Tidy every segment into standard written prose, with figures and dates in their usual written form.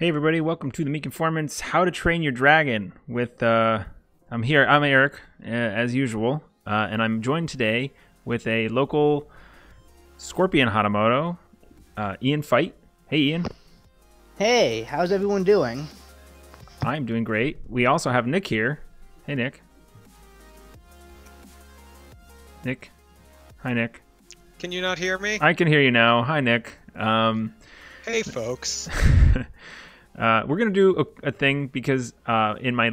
Hey everybody, welcome to the Meek Informants How to Train Your Dragon with I'm Eric as usual, and I'm joined today with a local Scorpion Hatamoto Ian Fite. Hey Ian. Hey, how's everyone doing? I'm doing great. We also have Nick here. Hey Nick. Nick. Hi Nick. Can you not hear me? I can hear you now. Hi Nick. Hey folks. We're gonna do a thing because in my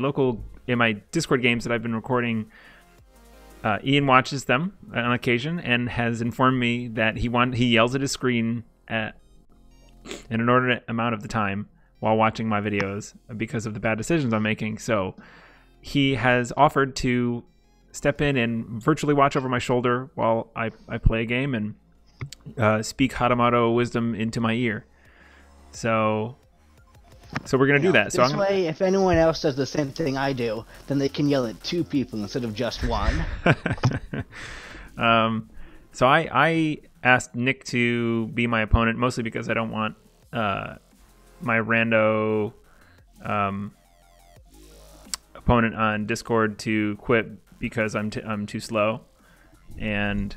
Discord games that I've been recording, Ian watches them on occasion and has informed me that he yells at his screen at an inordinate amount of the time while watching my videos because of the bad decisions I'm making. So he has offered to step in and virtually watch over my shoulder while I play a game and speak Hatamoto wisdom into my ear. So we're going to do that. So this way, if anyone else does the same thing I do, then they can yell at two people instead of just one. So I asked Nick to be my opponent, mostly because I don't want my rando opponent on Discord to quit because I'm too slow. And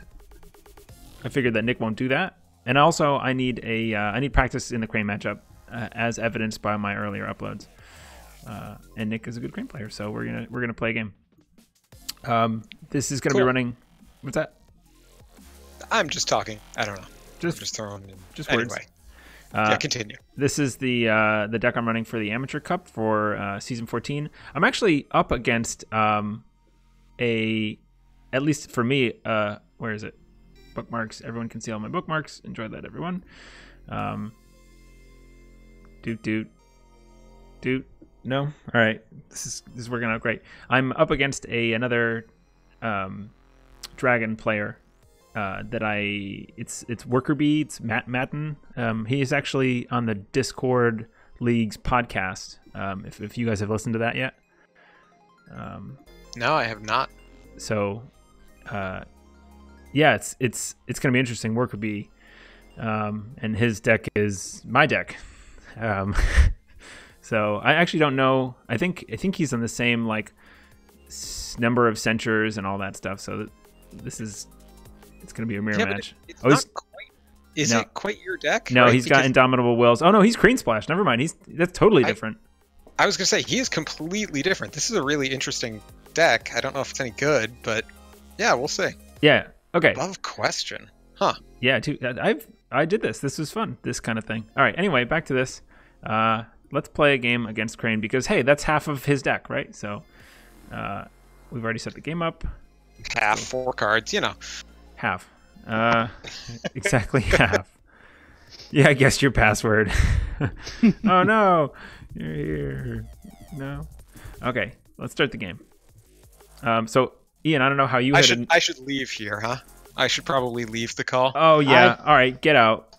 I figured that Nick won't do that. And also, I need practice in the crane matchup, as evidenced by my earlier uploads. And Nick is a good crane player, so we're gonna play a game. This is gonna be running. What's that? I'm just talking. I don't know. Just throwing in. Anyway. Words. Yeah, continue. This is the deck I'm running for the Amateur Cup for Season 14. I'm actually up against at least for me, where is it? Bookmarks. Everyone can see all my bookmarks. Enjoy that, everyone. Doot. No? All right. This is working out great. I'm up against another dragon player it's Worker Bee. It's Matt Matten. He is actually on the Discord League's podcast. If you guys have listened to that yet. No, I have not. So yeah, it's gonna be interesting. Worker Bee, and his deck is my deck. So I actually don't know. I think he's on the same like number of censures and all that stuff. So it's gonna be a mirror match. Is it quite your deck? No, right? He's got Indomitable Wills. Oh no, he's Crane Splash. Never mind. That's totally different. I was gonna say he is completely different. This is a really interesting deck. I don't know if it's any good, but yeah, we'll see. Yeah. Okay. Above question. Huh. Yeah. I did this. This was fun. This kind of thing. All right. Anyway, back to this. Let's play a game against Crane because hey, that's half of his deck, right? So we've already set the game up. Half, 4 cards, you know. Half. Exactly half. Yeah, I guessed your password. Oh no, you're here. No. Okay, let's start the game. So Ian, I don't know how you. I should leave here, huh? I should probably leave the call. Oh yeah. All right, get out.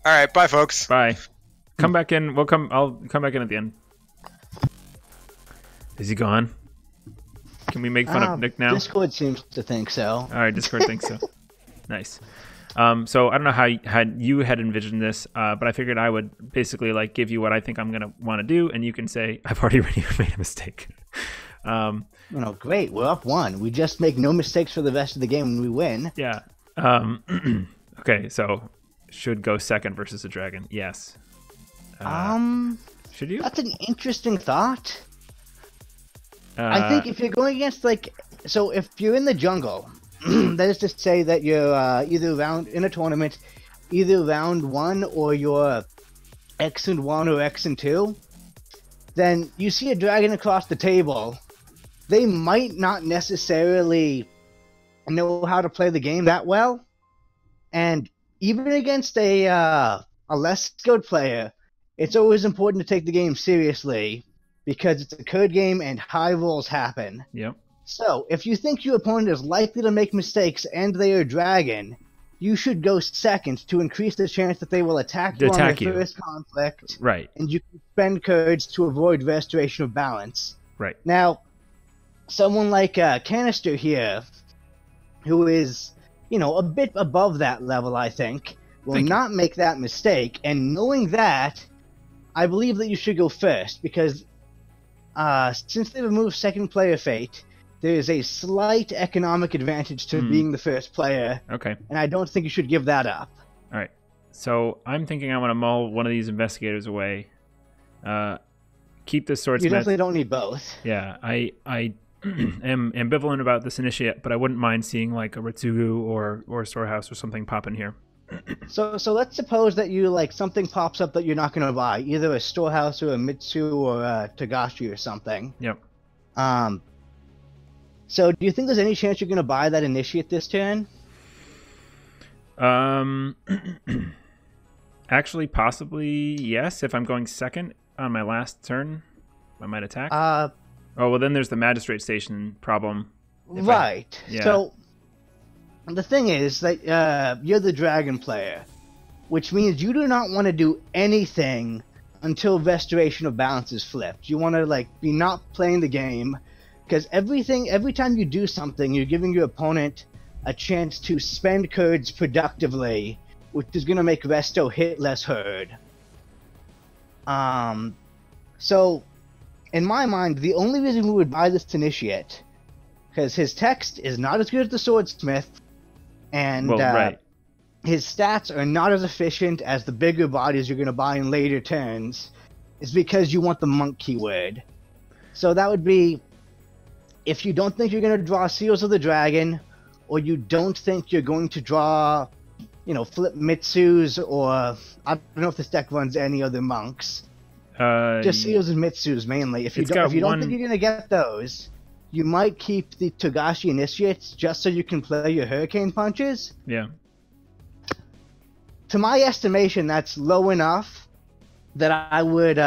All right, bye, folks. Bye. Come back in. I'll come back in at the end. Is he gone? Can we make fun of Nick now? Discord seems to think so. All right, Discord thinks so. Nice. So I don't know how you had envisioned this, but I figured I would basically like give you what I think I'm gonna want to do, and you can say I've already made a mistake. Great. We're up 1. We just make no mistakes for the rest of the game when we win. Yeah. Okay. So should go second versus a dragon. Yes. Should you? That's an interesting thought. I think if you're going against if you're in the jungle, that is to say that you're either in a tournament, either round 1 or you're X and 1 or X and 2, then you see a dragon across the table. They might not necessarily know how to play the game that well, and even against a less skilled player, it's always important to take the game seriously. Because it's a code game and high rolls happen. Yep. So, if you think your opponent is likely to make mistakes and they are dragon, you should go second to increase the chance that they will attack you on their first conflict. Right. And you can spend codes to avoid restoration of balance. Right. Now, someone like Canister here, who is, a bit above that level, I think, will not make that mistake. And knowing that, I believe that you should go first because since they removed second player fate, there is a slight economic advantage to being the first player. Okay. And I don't think you should give that up. All right. So I'm thinking I want to mull one of these investigators away. Keep the swordsmith. You definitely don't need both. Yeah, I am ambivalent about this initiate, but I wouldn't mind seeing like a Ritsugu or a storehouse or something pop in here. So let's suppose that you like something pops up that you're not going to buy, either a storehouse or a Mitsu or a Togashi or something. Yep. So do you think there's any chance you're going to buy that initiate this turn? Actually, possibly yes. If I'm going second on my last turn, I might attack. Oh well, then there's the magistrate station problem. Right. So the thing is that you're the dragon player, which means you do not want to do anything until restoration of balance is flipped. You want to like be not playing the game, because every time you do something, you're giving your opponent a chance to spend cards productively, which is going to make resto hit less hard. So in my mind, the only reason we would buy this initiate, because his text is not as good as the swordsmith, and his stats are not as efficient as the bigger bodies you're going to buy in later turns, is because you want the monk keyword. So that would be, if you don't think you're going to draw Seals of the Dragon, or you don't think you're going to draw, flip Mitsus, or I don't know if this deck runs any other monks. Just Seals and Mitsus mainly. If you don't think you're going to get those, you might keep the Togashi Initiates just so you can play your Hurricane Punches. Yeah. To my estimation, that's low enough that I would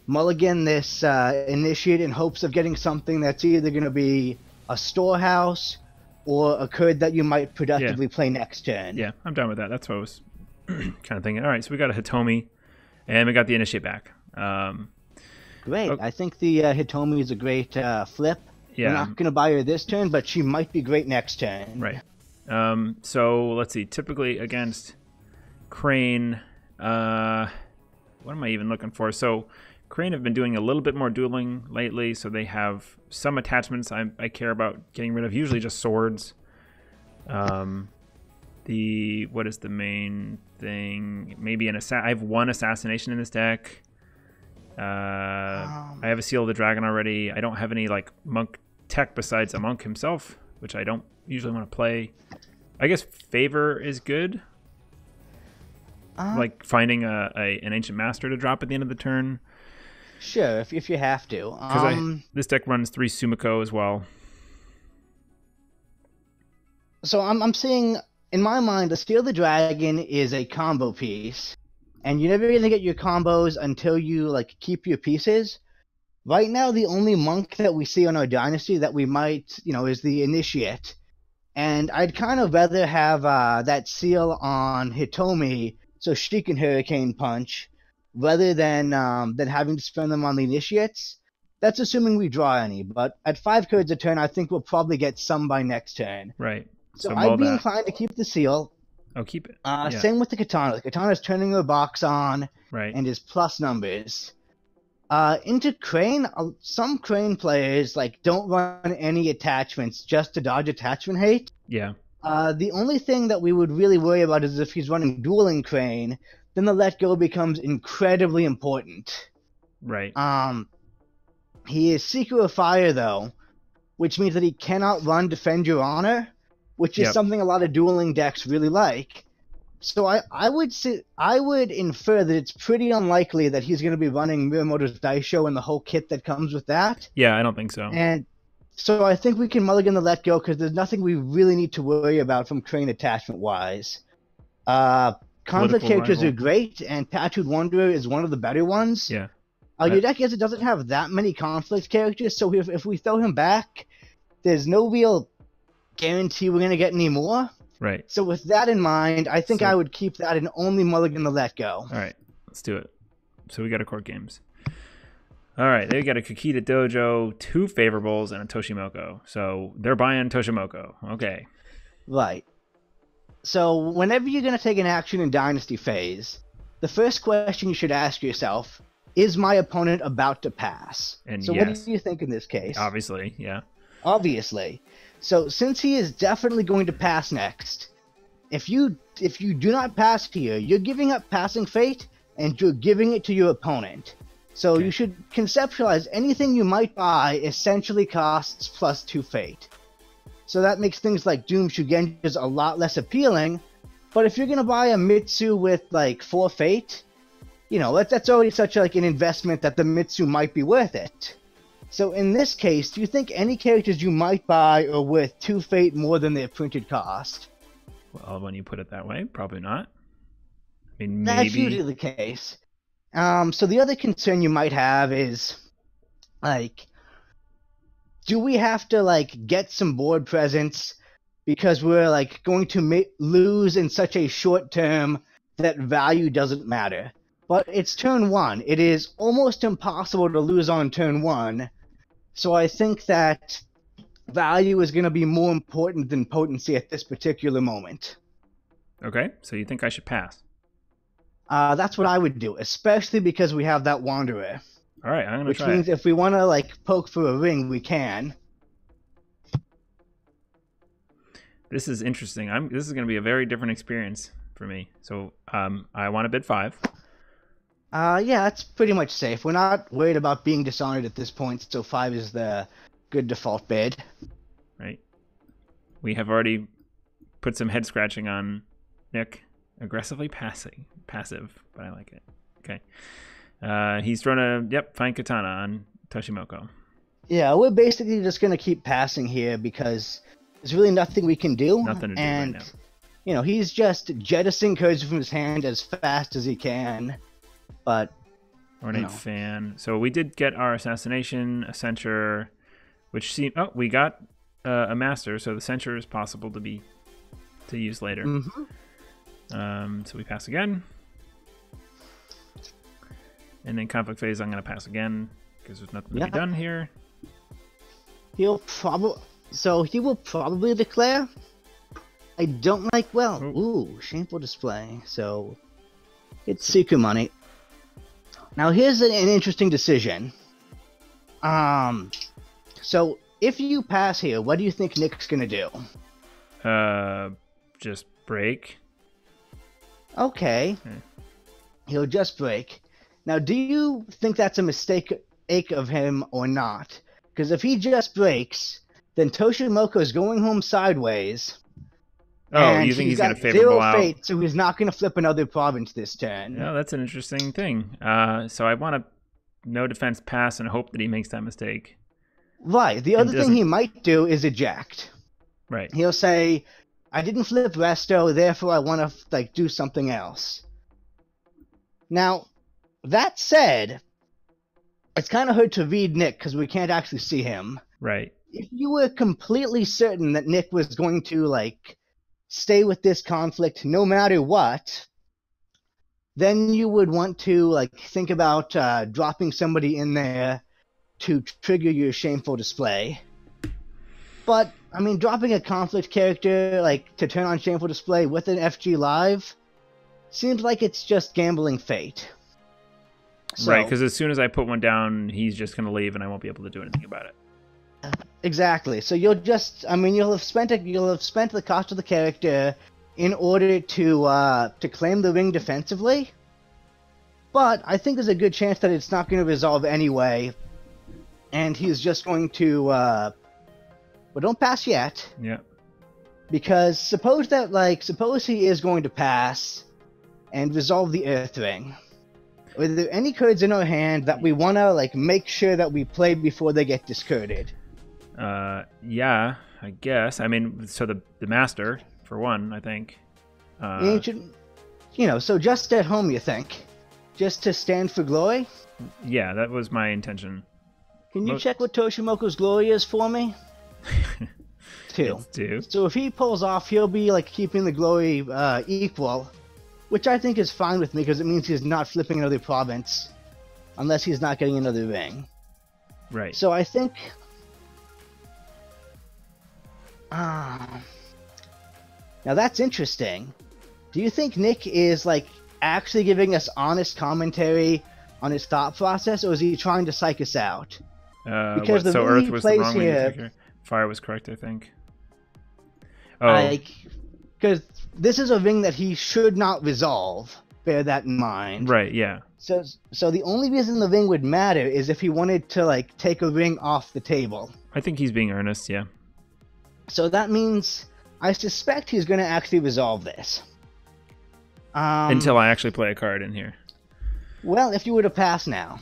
mulligan this Initiate in hopes of getting something that's either going to be a storehouse or a card that you might productively play next turn. Yeah, I'm done with that. That's what I was kind of thinking. All right, so we got a Hitomi, and we got the Initiate back. Great. I think the Hitomi is a great flip. Yeah. We're not going to buy her this turn, but she might be great next turn. Right. So let's see. Typically against Crane, what am I even looking for? So Crane have been doing a little bit more dueling lately, so they have some attachments I care about getting rid of, usually just swords. What is the main thing? Maybe I have one assassination in this deck. I have a Seal of the Dragon already. I don't have any like monk tech besides a monk himself, which I don't usually want to play. I guess Favor is good. Like finding an Ancient Master to drop at the end of the turn. Sure, if you have to. Because this deck runs 3 Sumiko as well. So I'm seeing, in my mind, the Seal of the Dragon is a combo piece. And you're never going to get your combos until you like keep your pieces. Right now, the only monk that we see on our dynasty that we might, is the Initiate. And I'd kind of rather have that seal on Hitomi so she can Hurricane Punch, rather than having to spend them on the Initiates. That's assuming we draw any, but at 5 cards a turn, I think we'll probably get some by next turn. Right. So I'd be inclined to keep the seal. Oh, keep it. Same with the Katana. The Katana's turning her box on, and is plus numbers. Into Crane, some Crane players don't run any attachments just to dodge attachment hate. Yeah. The only thing that we would really worry about is if he's running dueling Crane, then the let go becomes incredibly important. Right. He is Seeker of Fire though, which means that he cannot run Defend Your Honor, which is something a lot of dueling decks really like. So I would infer that it's pretty unlikely that he's going to be running Miyamoto's Daisho and the whole kit that comes with that. Yeah, I don't think so. And so I think we can mulligan the let go because there's nothing we really need to worry about from Crane attachment wise. Conflict characters are great, and Tattooed Wanderer is one of the better ones. Yeah. Your deck doesn't have that many conflict characters, so if we throw him back, there's no real guarantee we're going to get any more. Right. So with that in mind, I think I would keep that and only mulligan the let go. All right, let's do it. So we got a court games. All right, they got a Kakita Dojo, 2 Favorables, and a Toshimoko. So they're buying Toshimoko. Okay. Right. So whenever you're going to take an action in Dynasty phase, the first question you should ask yourself, is my opponent about to pass? And so yes. What do you think in this case? Obviously, yeah. Obviously. So since he is definitely going to pass next, if you do not pass here, you're giving up passing fate, and you're giving it to your opponent. So Okay. you should conceptualize anything you might buy essentially costs +2 fate. So that makes things like Doom Shugenjas a lot less appealing, but if you're going to buy a Mitsu with like 4 fate, you know, that's already such like an investment that the Mitsu might be worth it. So in this case, do you think any characters you might buy are worth 2 fate more than their printed cost? Well, when you put it that way, probably not. I mean, That's maybe. usually the case. So the other concern you might have is, like, do we have to, like, get some board presence because we're, like, going to lose in such a short term that value doesn't matter? But it's turn 1. It is almost impossible to lose on turn 1, so I think that value is going to be more important than potency at this particular moment. Okay, so you think I should pass? That's what I would do, especially because we have that Wanderer. All right, I'm gonna Which try. means if we want to like poke for a ring, we can. This is interesting. This is gonna be a very different experience for me. So I want to bid 5. Yeah, that's pretty much safe. We're not worried about being dishonored at this point, so 5 is the good default bid. Right. We have already put some head scratching on Nick. Aggressively passive, but I like it. Okay. He's thrown a fine katana on Toshimoko. Yeah, we're basically just gonna keep passing here because there's really nothing we can do. Nothing to do and, right now. You know, he's just jettisoning cards from his hand as fast as he can. But Ornate fan. So we did get our assassination, a censure, which seemed. Oh, we got a master, so the censure is possible to use later. Mm-hmm. So we pass again. And then conflict phase, I'm going to pass again because there's nothing to be done here. He will probably declare. I don't like, shameful display. So it's secret money. Now here's an interesting decision. So if you pass here, what do you think Nick's going to do? Just break. Okay. He'll just break. Now, do you think that's a mistake of him or not? Because if he just breaks, then Toshimoko's going home sideways. Oh, you think he's going to favorable 0 out? fate, so he's not going to flip another province this turn. Yeah, that's an interesting thing. So I want to no defense pass and hope that he makes that mistake. Right. The other thing he might do is eject. Right. He'll say, I didn't flip resto, therefore I want to do something else. Now, that said, it's kind of hard to read Nick because we can't actually see him. Right. If you were completely certain that Nick was going to stay with this conflict no matter what, then you would want to think about dropping somebody in there to trigger your shameful display. But I mean, dropping a conflict character to turn on shameful display with an FG live seems like it's just gambling fate. So, right, because as soon as I put one down, he's just going to leave and I won't be able to do anything about it. Exactly. So you'll have spent the cost of the character in order to claim the ring defensively. But I think there's a good chance that it's not going to resolve anyway, and he's just going to well, don't pass yet. Yeah. Because suppose he is going to pass and resolve the Earth Ring. Are there any cards in our hand that we want to make sure that we play before they get discarded? Yeah, I guess. I mean, so the Master, for one, I think. The ancient, so just at home, you think? Just to stand for glory? Yeah, that was my intention. Can you check what Toshimoko's glory is for me? 2. It's 2. So if he pulls off, he'll be keeping the glory equal, which I think is fine with me because it means he's not flipping another province unless he's not getting another ring. Right. So I think now that's interesting. Do you think Nick is actually giving us honest commentary on his thought process, or is he trying to psych us out? Because so Earth was the wrong here, way. Fire was correct, I think. Oh, because this is a ring that he should not resolve. Bear that in mind. Right. Yeah. So the only reason the ring would matter is if he wanted to like take a ring off the table. I think he's being earnest. Yeah. So that means I suspect he's going to actually resolve this. Until I actually play a card in here. Well, if you were to pass now.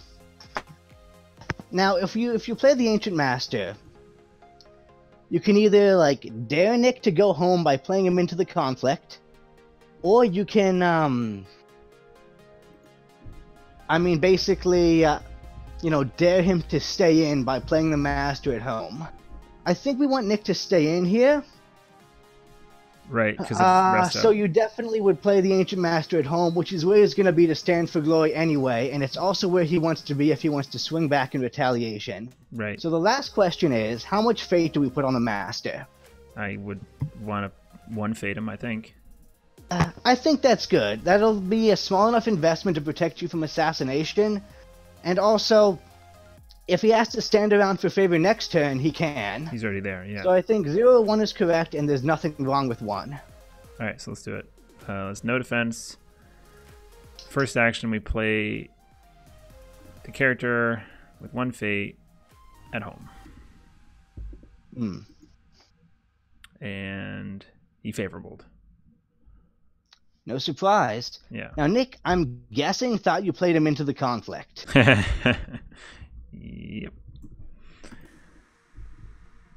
Now, if you play the Ancient Master, you can either like dare Nick to go home by playing him into the conflict, or you can basically dare him to stay in by playing the Master at home. I think we want Nick to stay in here. Right, because of Resto. So you definitely would play the Ancient Master at home, which is where he's going to be to stand for glory anyway, and it's also where he wants to be if he wants to swing back in retaliation. Right. So the last question is, how much fate do we put on the Master? I would want to one fate him, I think. I think that's good. That'll be a small enough investment to protect you from assassination, and also, if he has to stand around for favor next turn, he can. He's already there, yeah. So I think 0-1 is correct, and there's nothing wrong with 1. Alright, so let's do it. Let's no defense. First action, we play the character with 1 fate at home. And he favorabled. No surprise. Yeah. Now, Nick, I'm guessing thought you played him into the conflict. Yep.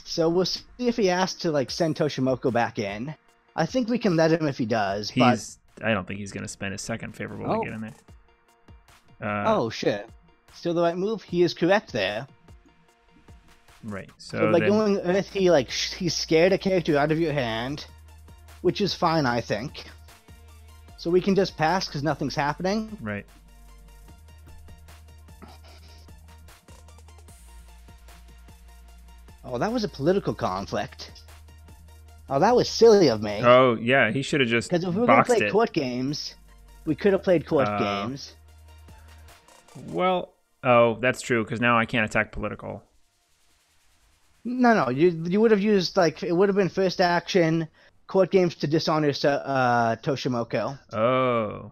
So we'll see if he asks to like send Toshimoko back in. I think we can let him if he does. I don't think he's going to spend his second favorable to get in there. Oh shit! Still the right move. He is correct there. Right. So by going Earth, he's scared a character out of your hand, which is fine, I think. So we can just pass because nothing's happening. Right. Oh, that was a political conflict. Oh, that was silly of me. Oh, yeah, he should have just boxed it. Because if we were going to play court games, we could have played court games. Well, oh, that's true, because now I can't attack political. No, you would have used, it would have been first action, court games to dishonor Toshimoko. Oh.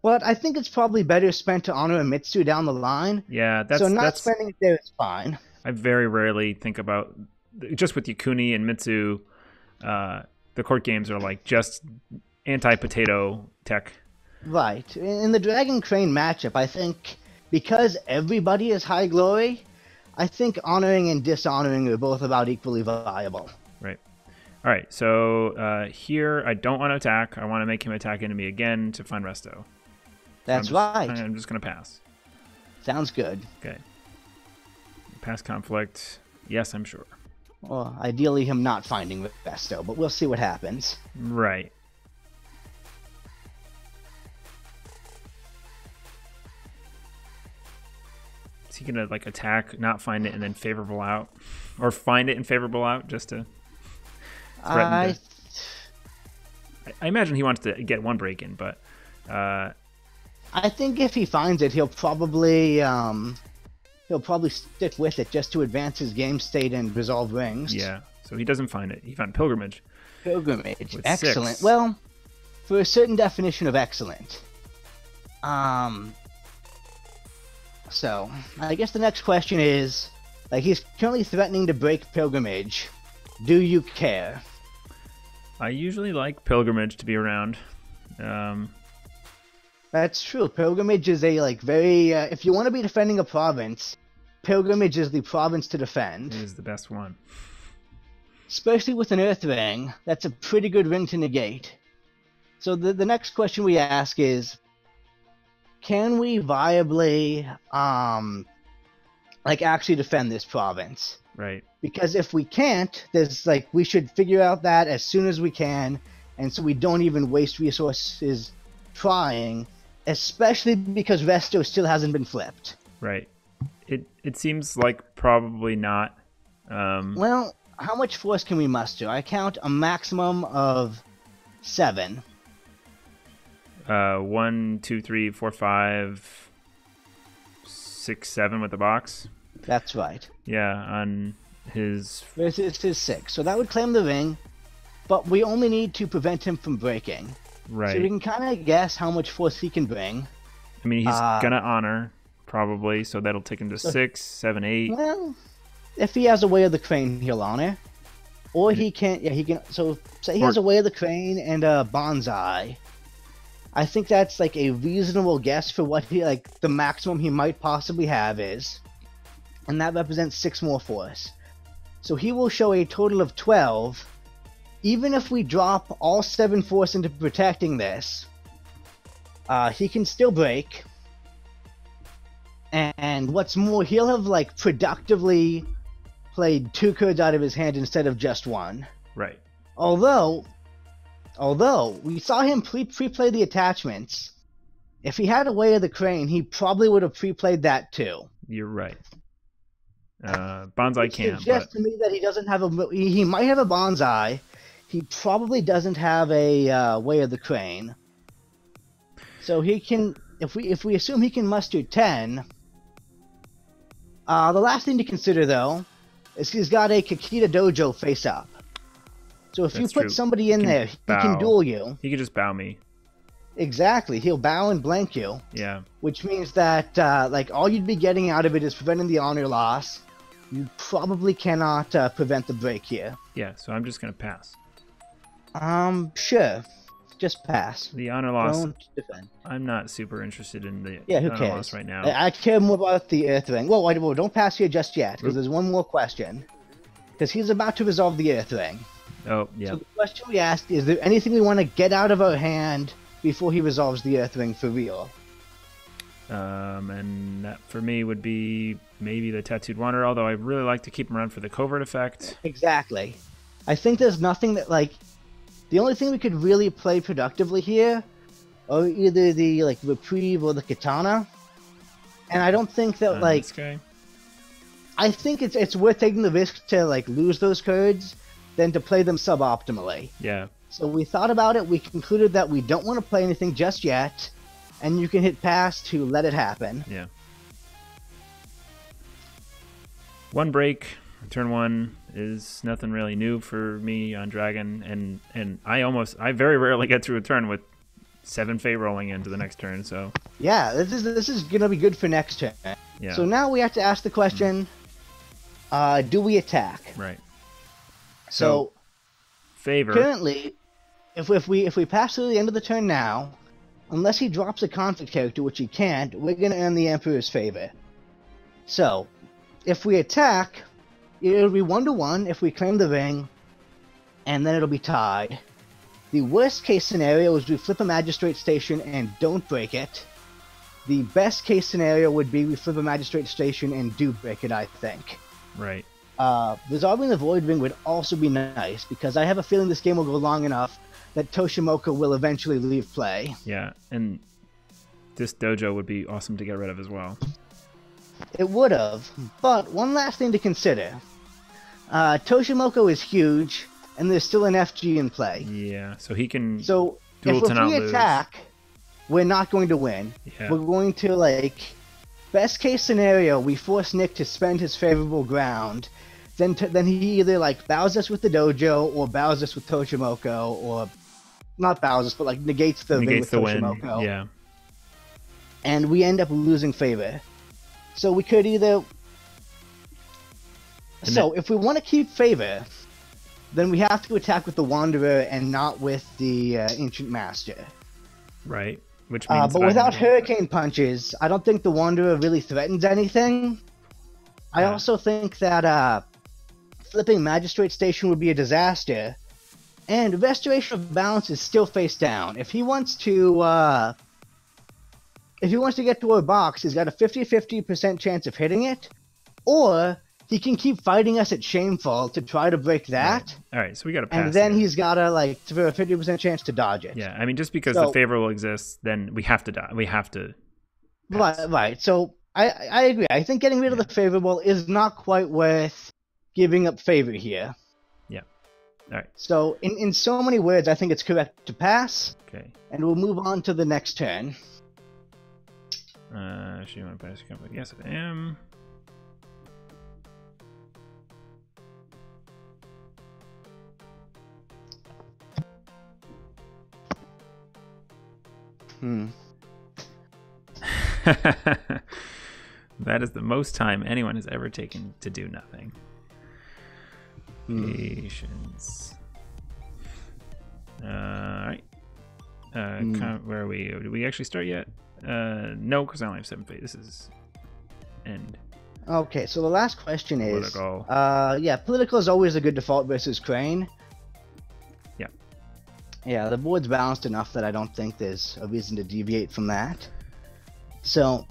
But I think it's probably better spent to honor a Mitsu down the line. Yeah, spending it there is fine. I very rarely think about, just with Yakuni and Mitsu, the court games are just anti-potato tech. Right. In the Dragon Crane matchup, I think because everybody is high glory, I think honoring and dishonoring are both about equally viable. Right. All right, so here I don't want to attack. I want to make him attack into me again to find Resto. That's right. I'm just going to pass. Sounds good. Okay. Past conflict. Yes, I'm sure. Well, ideally him not finding Resto, but we'll see what happens. Right. Is he going to attack, not find it, and then favorable out? Or find it and favorable out just to threaten I imagine he wants to get one break in, but I think if he finds it, he'll probably stick with it just to advance his game state and resolve rings. Yeah, so he doesn't find it. He found Pilgrimage. Pilgrimage, excellent. 6. Well, for a certain definition of excellent. So, I guess the next question is, he's currently threatening to break Pilgrimage. Do you care? I usually like Pilgrimage to be around. That's true. Pilgrimage is a, very, if you want to be defending a province, Pilgrimage is the province to defend. It is the best one. Especially with an Earth Ring, that's a pretty good ring to negate. So the next question we ask is, can we viably, actually defend this province? Right. Because if we can't, there's, we should figure out that as soon as we can, and so we don't even waste resources trying, especially because Resto still hasn't been flipped. Right. It seems like probably not. Well, how much force can we muster? I count a maximum of 7. 1, 2, 3, 4, 5, 6, 7 with the box. That's right. Yeah, on his... It's his 6. So that would claim the ring, but we only need to prevent him from breaking. Right. So we can kind of guess how much force he can bring. I mean, he's going to honor, probably, so that'll take him to 6, 7, 8. Well, if he has a Way of the Crane, he'll honor. Or he can, he can, so say he has a Way of the Crane and a Bonsai. I think that's like a reasonable guess for what he, like, the maximum he might possibly have is. And that represents 6 more force. So he will show a total of 12. Even if we drop all 7 force into protecting this, he can still break. And what's more, he'll have, like, productively played 2 cards out of his hand instead of just 1. Right. Although we saw him pre-play the attachments, if he had a Way of the Crane, he probably would have pre-played that too. You're right. Bonsai can't. Suggests to me that he doesn't have a. He might have a Bonsai. He probably doesn't have a Way of the Crane. So he can. If we assume he can muster 10. The last thing to consider though is he's got a Kakita Dojo face up. So if you put somebody in there, he can duel you. He can just bow me. Exactly. He'll bow and blank you. Yeah. Which means that like all you'd be getting out of it is preventing the honor loss. You probably cannot prevent the break here. Yeah, so I'm just going to pass. Sure. Just pass. The honor loss. Don't defend. I'm not super interested in the who honor cares? loss right now. I care more about the Earth Ring. Well, don't pass here just yet, because there's one more question. Because he's about to resolve the Earth Ring. Oh, yeah. So the question we asked is there anything we want to get out of our hand before he resolves the Earth Ring for real? And that for me would be maybe the Tattooed Wanderer, although I really like to keep him around for the covert effect. Exactly. I think there's nothing that, like, the only thing we could really play productively here are either the, like, Reprieve or the Katana. And I don't think that, like, this guy. I think it's worth taking the risk to, like, lose those cards than to play them suboptimally. Yeah. So we thought about it, we concluded that we don't want to play anything just yet, and you can hit pass to let it happen. Yeah. 1 break, turn 1 is nothing really new for me on Dragon, and I very rarely get through a turn with 7 Fate rolling into the next turn, so... Yeah, this is gonna be good for next turn. Yeah. So now we have to ask the question, do we attack? Right. So favor. Currently, if we pass through the end of the turn now, unless he drops a conflict character, which he can't, we're gonna earn the Emperor's favor. So, if we attack, it'll be 1-1 if we claim the ring, and then it'll be tied. The worst case scenario is we flip a Magistrate Station and don't break it. The best case scenario would be we flip a Magistrate Station and do break it, I think. Right. Resolving the Void Ring would also be nice, because I have a feeling this game will go long enough that Toshimoka will eventually leave play. Yeah, and this dojo would be awesome to get rid of as well. It would have, but one last thing to consider. Toshimoka is huge, and there's still an FG in play. Yeah, so he can So duel to if not we lose. attack, we're not going to win. Yeah. We're going to, like, best case scenario, we force Nick to spend his favorable ground. Then he either, like, bows us with the dojo, or bows us with Toshimoka, or not bows us, but, like, negates the win with Toshimoka. Yeah. And we end up losing favor. So we could either... So if we want to keep favor, then we have to attack with the Wanderer and not with the Ancient Master. Right. Which means but without Hurricane Punches, I don't think the Wanderer really threatens anything. I also think that flipping Magistrate Station would be a disaster. And Restoration of Balance is still face down. If he wants to get to our box, he's got a 50-50% chance of hitting it, or he can keep fighting us at Shameful to try to break that. Right. All right, so we got to pass. And then here. he's got to, like, for a 50% chance to dodge it. Yeah, I mean, just because the favor will exist, then we have to die. We have to pass. Right. So I agree. I think getting rid of the favorable is not quite worth giving up favor here. Yeah. All right. So, in so many words, I think it's correct to pass. Okay. And we'll move on to the next turn. Should you want to pass your conflict? Yes, I am. That is the most time anyone has ever taken to do nothing. Patience. Alright. Where are we? Did we actually start yet? No, because I only have 7 fate. This is end. Okay, so the last question is... Political. Yeah, political is always a good default versus Crane. Yeah. Yeah, the board's balanced enough that I don't think there's a reason to deviate from that. So...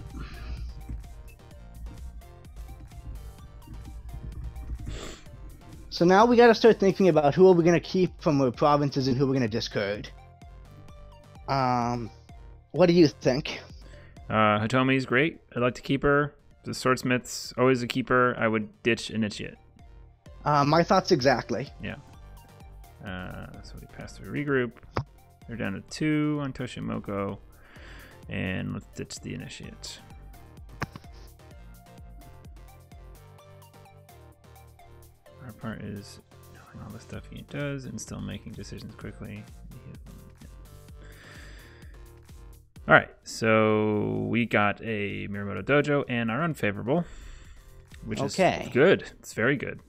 So now we gotta start thinking about who are we gonna keep from our provinces and who we're gonna discard. What do you think? Hatomi's great. I'd like to keep her. The Swordsmith's always a keeper. I would ditch Initiate. My thoughts exactly. Yeah. So we pass through regroup. They're down to 2 on Toshimoko. And let's ditch the Initiate. Our part is knowing all the stuff he does and still making decisions quickly. Alright, so we got a Miyamoto Dojo and our unfavorable, which is good. It's very good.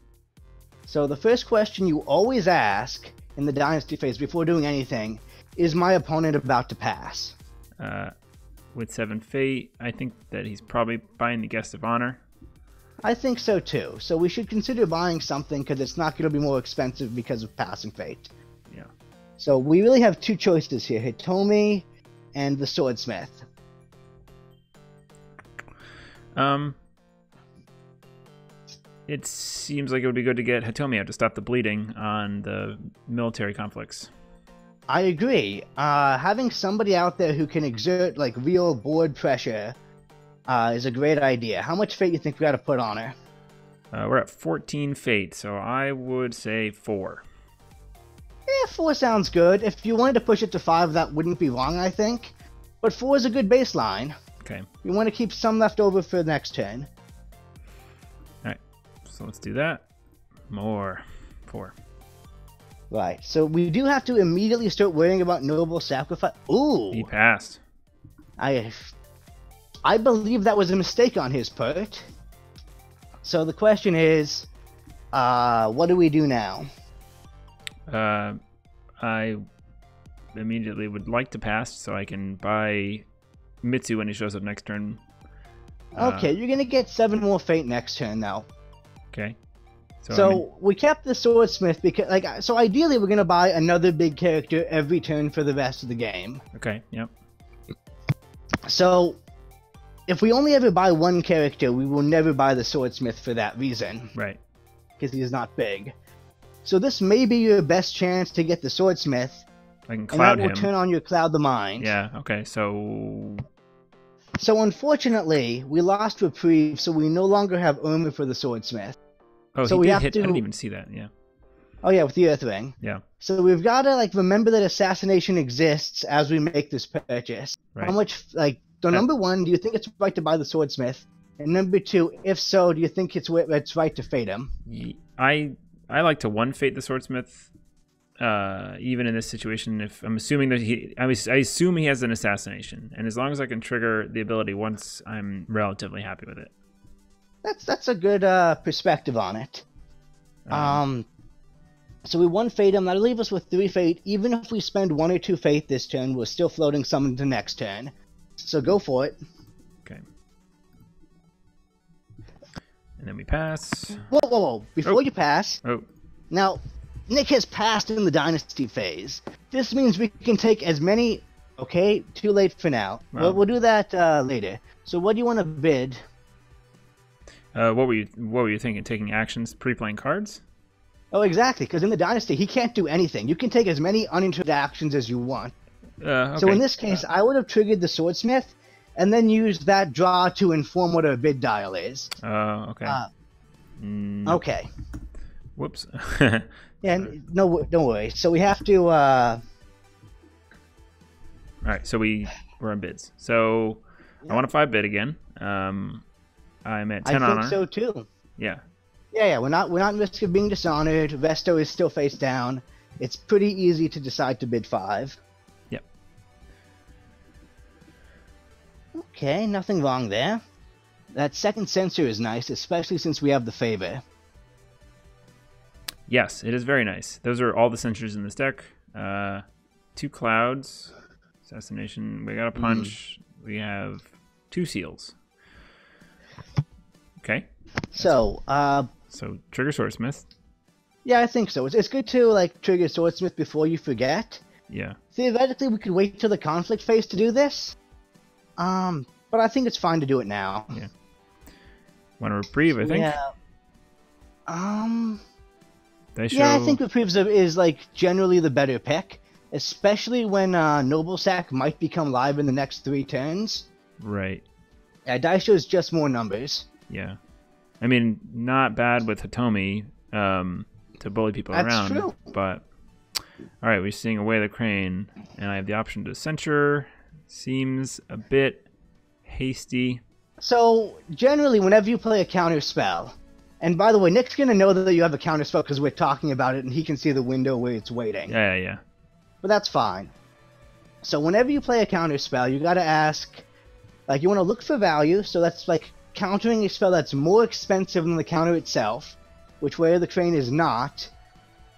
So the first question you always ask in the Dynasty phase before doing anything is my opponent about to pass? With 7 fate, I think that he's probably buying the Guest of Honor. I think so too. So we should consider buying something because it's not going to be more expensive because of passing fate. Yeah. So we really have 2 choices here, Hitomi and the Swordsmith. It seems like it would be good to get Hatomi out to stop the bleeding on the military conflicts. I agree. Having somebody out there who can exert like real board pressure is a great idea. How much fate you think we got to put on her? We're at 14 fate, so I would say 4. Yeah, 4 sounds good. If you wanted to push it to 5, that wouldn't be wrong, I think. But 4 is a good baseline. Okay. You want to keep some left over for the next turn. Alright, so let's do that. More. 4. Right, so we do have to immediately start worrying about noble sacrifice. Ooh! He passed. I believe that was a mistake on his part. So the question is, what do we do now? I immediately would like to pass so I can buy Mitsu when he shows up next turn. Okay, you're gonna get 7 more fate next turn now. Okay. So we kept the Swordsmith because, so ideally we're gonna buy another big character every turn for the rest of the game. Okay. Yep. So if we only ever buy 1 character, we will never buy the Swordsmith for that reason. Right. Because he is not big. So this may be your best chance to get the Swordsmith. I can cloud him. And that will turn on your Cloud the Mind. Yeah, okay, so unfortunately, we lost Reprieve, so we no longer have Irma for the Swordsmith. Oh, so he did hit. I didn't even see that, yeah. Oh yeah, with the Earth Ring. Yeah. So we've got to, remember that assassination exists as we make this purchase. Right. How much, number 1, do you think it's right to buy the Swordsmith? And number 2, if so, do you think it's right to fate him? I like to 1-fate the Swordsmith, even in this situation. If I'm assuming that I assume he has an assassination, and as long as I can trigger the ability once, I'm relatively happy with it. That's a good perspective on it. So we 1-fate him. That'll leave us with 3 fate. Even if we spend 1 or 2 fate this turn, we're still floating some into next turn. So go for it. Okay. And then we pass. Whoa. Before you pass. Oh. Now, Nick has passed in the Dynasty phase. This means we can take as many... Okay, too late for now. Wow. We'll do that later. So what do you want to bid? What were you thinking? Taking actions, pre-playing cards? Oh, exactly, because in the Dynasty, he can't do anything. You can take as many uninterrupted actions as you want. Okay. So in this case, I would have triggered the Swordsmith, and then used that draw to inform what our bid dial is. Okay. Okay. Whoops. Yeah, no, don't worry. So we have to. All right, so we're on bids. So I want a 5-bid again. I'm at 10 honor. I think so too. Yeah. Yeah. We're not in risk of being dishonored. Vesto is still face down. It's pretty easy to decide to bid 5. Yep. Okay, nothing wrong there. That second sensor is nice, especially since we have the favor. Yes, it is very nice. Those are all the sensors in this deck. 2 clouds, assassination. We got a punch. We have 2 seals. Okay. So trigger swordsmith. Yeah, I think so. It's good to like trigger swordsmith before you forget. Yeah. Theoretically, we could wait till the conflict phase to do this. But I think it's fine to do it now. Yeah. Want a reprieve? I think. Yeah. They show... Yeah, I think reprieve is like generally the better pick, especially when Noble Sack might become live in the next 3 turns. Right. Yeah, Daisho is just more numbers. Yeah. I mean, not bad with Hitomi to bully people That's around. true. But, all right, we're seeing Away the Crane, and I have the option to censure. Seems a bit hasty. So, generally, whenever you play a counter spell, and by the way, Nick's going to know that you have a counter spell because we're talking about it, and he can see the window where it's waiting. Yeah. But that's fine. So whenever you play a counter spell, you got to ask, like, you want to look for value, so that's like countering a spell that's more expensive than the counter itself, which Way of the Crane is not,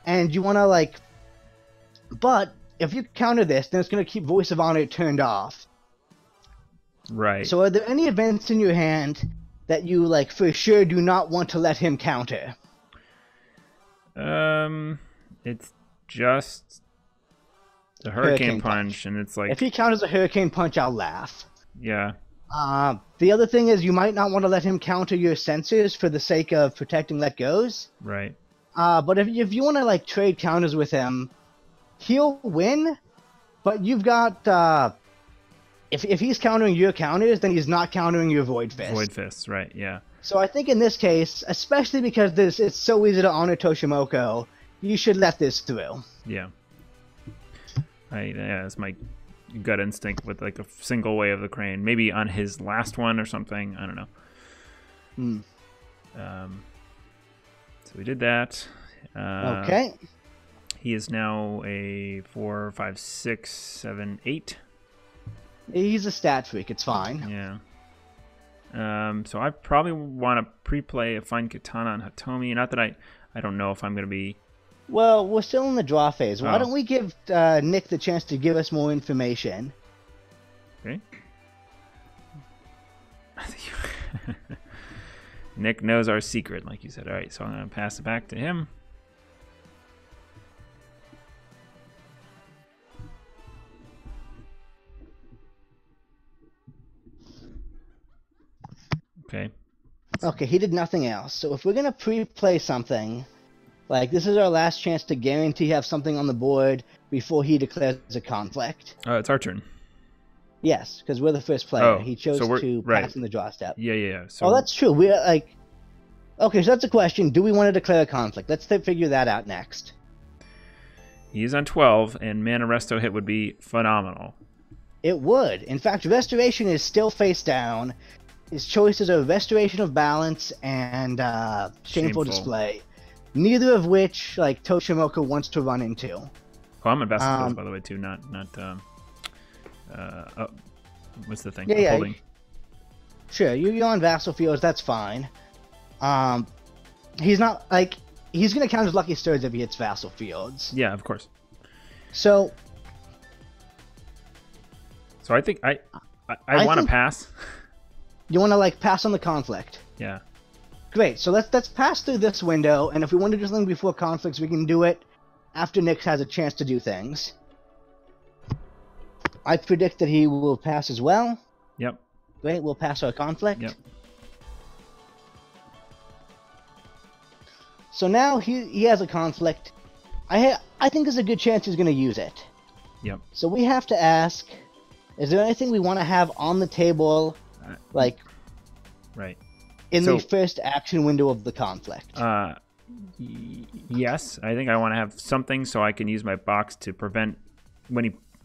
and you want to, like, but if you counter this, then it's going to keep Voice of Honor turned off. Right. So are there any events in your hand that you, like, for sure do not want to let him counter? It's just the Hurricane Punch, and it's like... If he counters a Hurricane Punch, I'll laugh. Yeah. The other thing is you might not want to let him counter your sensors for the sake of protecting let goes. Right. But if you want to, like, trade counters with him, he'll win, but you've got... If he's countering your counters, then he's not countering your Void Fist. Void Fists, right, yeah. So I think in this case, especially because it's so easy to honor Toshimoko, you should let this through. Yeah. It's my gut instinct with like a single Way of the Crane. Maybe on his last one or something. I don't know. So we did that. Okay. He is now a 4, 5, 6, 7, 8. He's a stat freak. It's fine. Yeah. So I probably want to pre-play a Fine Katana on Hatomi. Not that I don't know if I'm going to be... Well, we're still in the draw phase. Why don't we give Nick the chance to give us more information? Okay. Nick knows our secret, like you said. All right, so I'm going to pass it back to him. Okay. Okay, he did nothing else. So if we're going to pre-play something, like this is our last chance to guarantee have something on the board before he declares a conflict. It's our turn. Yes, because we're the first player. He chose to pass in the draw step. Yeah. So that's true. We're like... Okay, so that's a question. Do we want to declare a conflict? Let's figure that out next. He's on 12, and Mana Resto hit would be phenomenal. It would. In fact, Restoration is still face down. His choices are Restoration of Balance and Shameful Display. Neither of which, like, Toshimoko wants to run into. Oh, I'm in Vassal Fields, by the way, too. Not what's the thing? Yeah. Holding. Sure, you're on Vassal Fields, that's fine. He's not, like, he's going to count as Lucky Stirs if he hits Vassal Fields. Yeah, of course. So I think I want to pass. You want to, like, pass on the conflict? Yeah. Great, so let's pass through this window, and if we want to do something before conflicts, we can do it after Nick has a chance to do things. I predict that he will pass as well. Yep. Great, we'll pass our conflict. Yep. So now he has a conflict. I think there's a good chance he's going to use it. Yep. So we have to ask, is there anything we want to have on the table, like, right, in the first action window of the conflict? Yes, I think I want to have something so I can use my box to prevent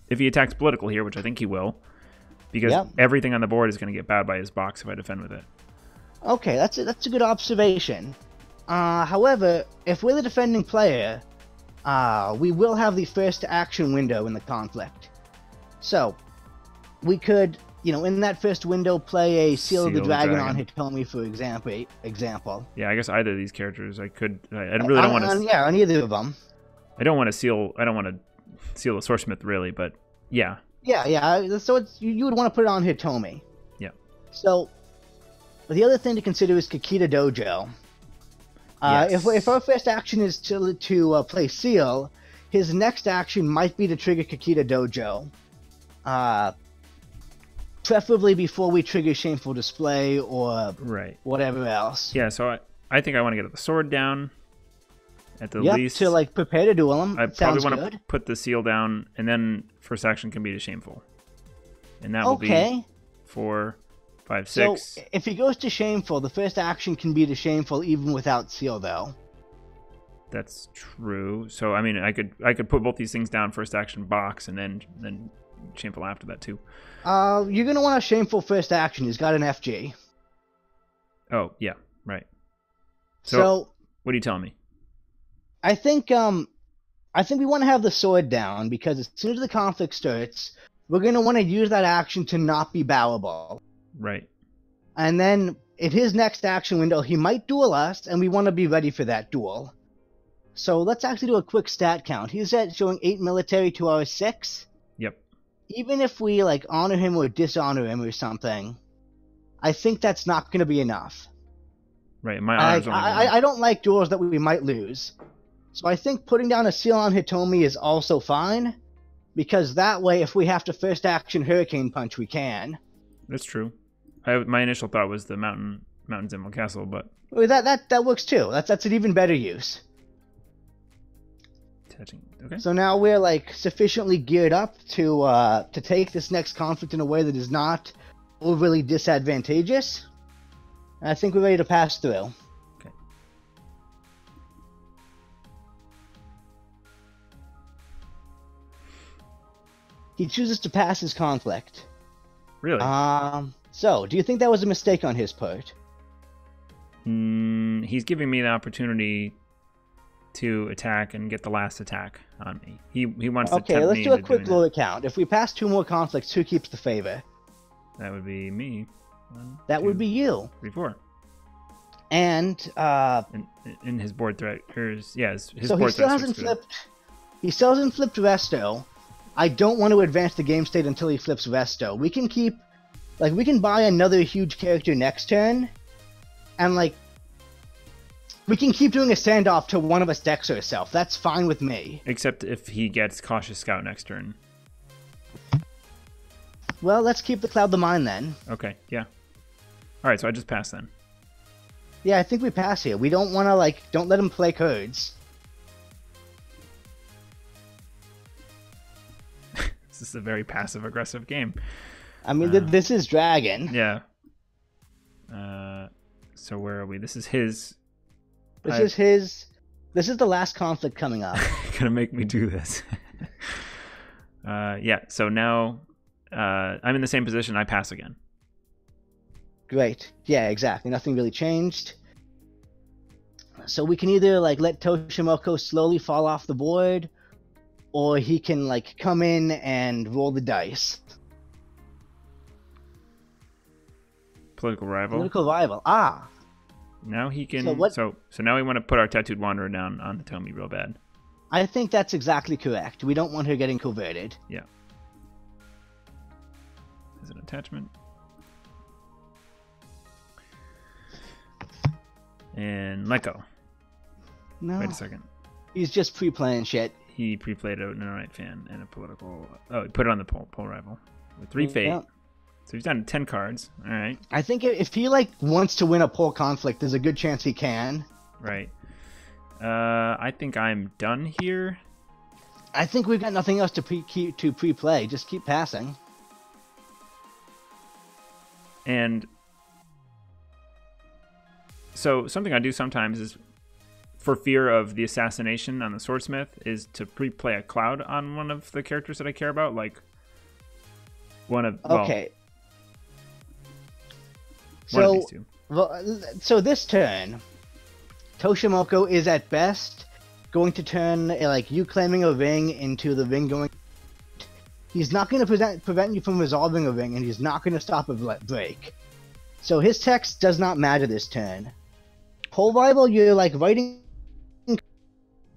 if he attacks political here, which I think he will, because everything on the board is going to get bowed by his box if I defend with it. Okay, that's a good observation. However, if we're the defending player, we will have the first action window in the conflict. So, we could, in that first window, play a Seal of the Dragon on Hitomi, for example. Yeah, I guess either of these characters I could. I really don't want to. Yeah, on either of them. I don't want to seal a Swordsmith, really, but yeah. Yeah. So you would want to put it on Hitomi. Yeah. So, the other thing to consider is Kakita Dojo. Yes. If our first action is to play Seal, his next action might be to trigger Kakita Dojo. Preferably before we trigger Shameful Display or whatever else. Yeah, so I think I want to get the sword down at the least. To prepare to duel him. I probably want to put the seal down, and then first action can be to Shameful. And that will be 4, 5, 6. So if he goes to Shameful, the first action can be to Shameful even without seal, though. That's true. So I mean, I could put both these things down first action box, and then Shameful after that too. You're gonna want a Shameful first action. He's got an FG. Oh yeah, right. So what are you telling me? I think we want to have the sword down because as soon as the conflict starts, we're gonna want to use that action to not be bowable. Right. And then in his next action window, he might duel us, and we want to be ready for that duel. So let's actually do a quick stat count. He's at showing 8 military to our 6. Yep. Even if we honor him or dishonor him or something, I think that's not going to be enough. Right. My honor's only one. I don't like duels that we might lose. So I think putting down a seal on Hitomi is also fine, because that way, if we have to first action Hurricane Punch, we can. That's true. My initial thought was the Mountains Emerald Castle, but that works too. That's an even better use. Okay. So now we're sufficiently geared up to take this next conflict in a way that is not overly disadvantageous. And I think we're ready to pass through. Okay. He chooses to pass his conflict. Really? So, do you think that was a mistake on his part? He's giving me the opportunity to attack and get the last attack on me. He wants to tempt me. Okay, let's do a quick glory count. If we pass 2 more conflicts, who keeps the favor? That would be me. 1, that 2, would be you. 3, 4. And in his board threat, his so board he still hasn't flipped. He still hasn't flipped Resto. I don't want to advance the game state until he flips Resto. We can keep, we can buy another huge character next turn, and we can keep doing a standoff till one of us decks herself. That's fine with me. Except if he gets Cautious Scout next turn. Well, let's keep the Cloud the Mind then. Okay, yeah. Alright, so I just pass then. Yeah, I think we pass here. We don't want to, don't let him play cards. This is a very passive-aggressive game. I mean, this is Dragon. Yeah. So where are we? This is his... This is the last conflict coming up. Gonna make me do this. Yeah, so now I'm in the same position. I pass again. Great. Yeah, exactly. Nothing really changed. So we can either let Toshimoko slowly fall off the board, or he can come in and roll the dice. Political rival. Political rival. Ah. Now he can. So now we want to put our Tattooed Wanderer down on the Tomi real bad. I think that's exactly correct. We don't want her getting converted. Yeah. Is it an attachment? And let go. No. Wait a second. He's just pre-playing shit. He pre-played an Alright fan and a political... Oh, he put it on the poll rival. With 3 fate. Yep. So he's done 10 cards. Alright. I think if he wants to win a poll conflict, there's a good chance he can. Right. I think I'm done here. I think we've got nothing else to pre-play. Just keep passing. And... So something I do sometimes is for fear of the assassination on the swordsmith, is to pre-play a cloud on one of the characters that I care about, like one of okay. One of these two. Well, so this turn, Toshimoko is at best going to turn like you claiming a ring into the ring going. He's not going to prevent you from resolving a ring, and he's not going to stop a break. So his text does not matter this turn. Pole rival, you're like writing,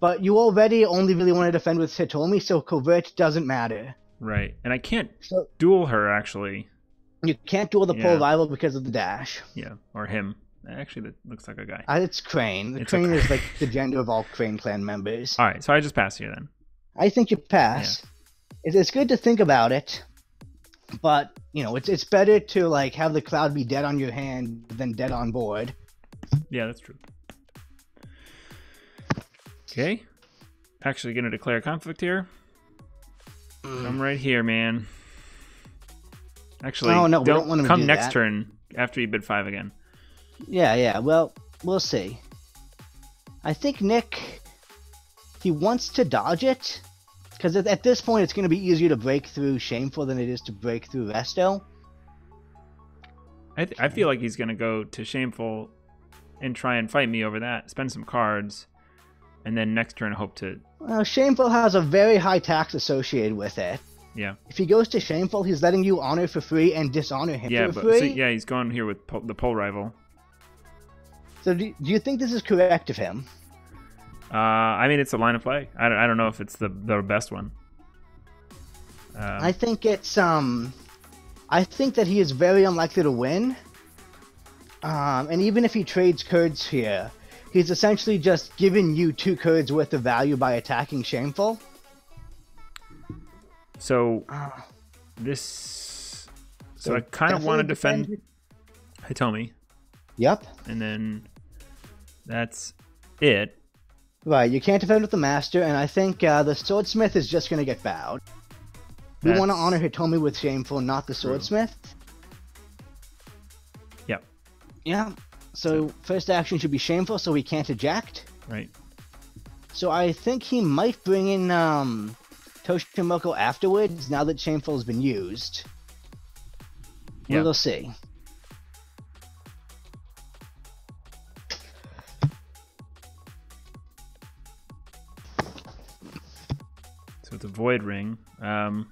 but you already only really want to defend with Hitomi, so covert doesn't matter. Right, and I can't duel her, actually. You can't duel the pole rival because of the dash. Yeah, or him. Actually, that looks like a guy. It's Crane. The Crane is like the gender of all Crane clan members. All right, so I just pass here then. I think you pass. Yeah. It's good to think about it, but you know it's better to like have the cloud be dead on your hand than dead on board. Yeah, that's true. Okay, actually gonna declare conflict here. I'm right here, man. Actually, no, don't want to come do next that. turn after you bid 5 again. Yeah. Well, we'll see. I think Nick, he wants to dodge it, because at this point it's going to be easier to break through Shameful than it is to break through Resto. I feel like he's going to go to Shameful and try and fight me over that, spend some cards, and then next turn hope to... Well, Shameful has a very high tax associated with it. Yeah. If he goes to Shameful, he's letting you honor for free and dishonor him for free. So, yeah, he's going here with the pole rival. So do you think this is correct of him? I mean, it's a line of play. I don't know if it's the best one. I think it's I think that he is very unlikely to win. And even if he trades cards here, he's essentially just giving you 2 cards worth of value by attacking Shameful. So this. So I kind of want to defend Hitomi. Yep. And then that's it. Right, you can't defend with the Master, and I think the Swordsmith is just going to get bowed. We want to honor Hitomi with Shameful, not the Swordsmith. Yep. Yeah. So first action should be Shameful, so he can't eject. Right. So I think he might bring in Toshimoko afterwards, now that Shameful has been used. Yeah. We'll see. So it's a void ring. I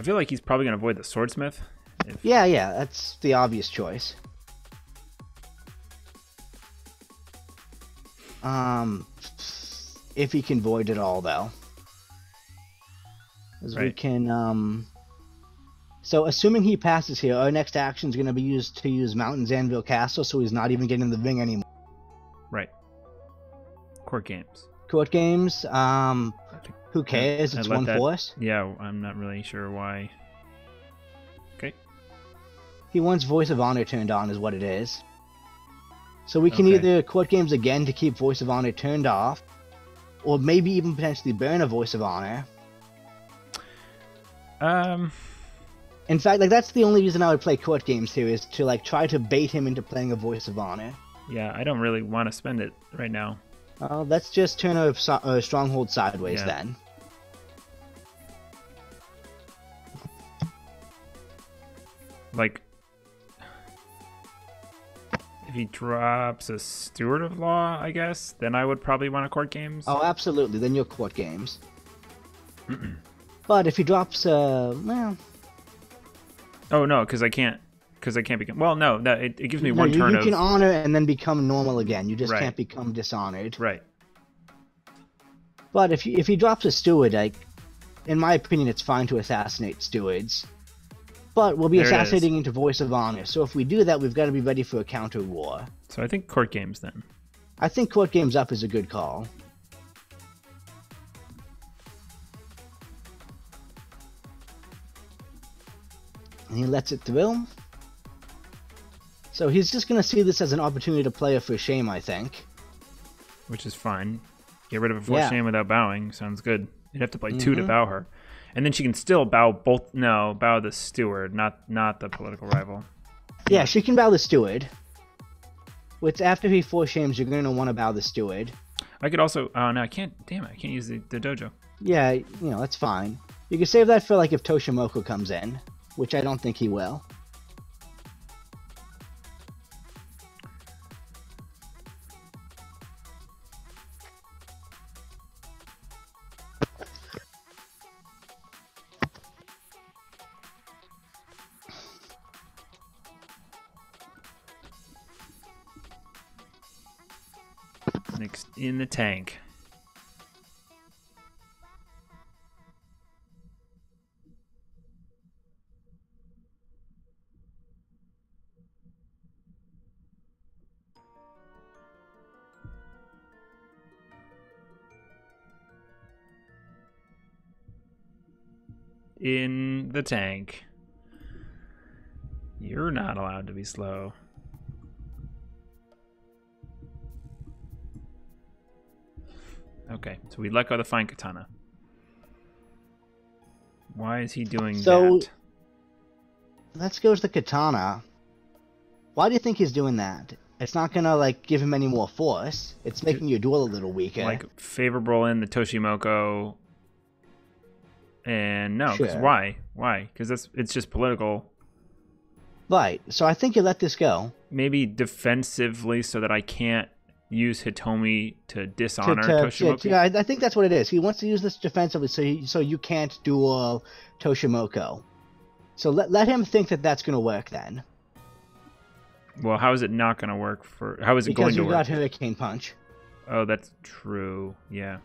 feel like he's probably going to avoid the swordsmith. Yeah, that's the obvious choice. If he can void it all, though. As we can, So assuming he passes here, our next action is going to be used to use Mountains Anvil Castle, so he's not even getting the ring anymore. Right. Court games. Court games, who cares? It's one force. Yeah, I'm not really sure why. Okay. He wants Voice of Honor turned on is what it is. So we can either court games again to keep Voice of Honor turned off, or maybe even potentially burn a Voice of Honor. In fact, like that's the only reason I would play court games here, is to like try to bait him into playing a Voice of Honor. Yeah, I don't really want to spend it right now. Let's just turn a Stronghold sideways then. Like, if he drops a Steward of Law, I guess, then I would probably want to court games. Oh, absolutely. Then you'll court games. But if he drops, well... Oh, no, because I can't become... Well, no, it gives me one turn you of... can honor and then become normal again. You just can't become dishonored. Right. But if he drops a steward, like, in my opinion, it's fine to assassinate stewards. But we'll be assassinating into Voice of Honor. So if we do that, we've got to be ready for a counter war. So I think court games then. I think court games up is a good call. And he lets it through. So he's just going to see this as an opportunity to play her for shame, I think. Which is fine. Get rid of a forced shame without bowing. Sounds good. You'd have to play 2 to bow her. And then she can still bow both... No, bow the steward, not the political rival. Yeah, she can bow the steward. Which after he 4-shames, you're going to want to bow the steward. I could also... Oh, no, I can't. Damn it. I can't use the dojo. Yeah, you know, that's fine. You can save that for, like, if Toshimoko comes in, which I don't think he will. Next in the tank. In the tank. You're not allowed to be slow. Okay, so we let go of the fine katana. Why is he doing that? Let's go to the katana. Why do you think he's doing that? It's not gonna like give him any more force. It's making your duel a little weaker. Like favorable in the Toshimoko. And no, because Sure. why? Why? Because it's just political. Right. So I think you let this go. Maybe defensively so that I can't use Hitomi to dishonor Toshimoko. Yeah, I think that's what it is. He wants to use this defensively, so you can't duel Toshimoko. So let him think that that's going to work then. Well, how is it not going to work for? How is it going to work? Because you got Hurricane Punch. Oh, that's true. Yeah.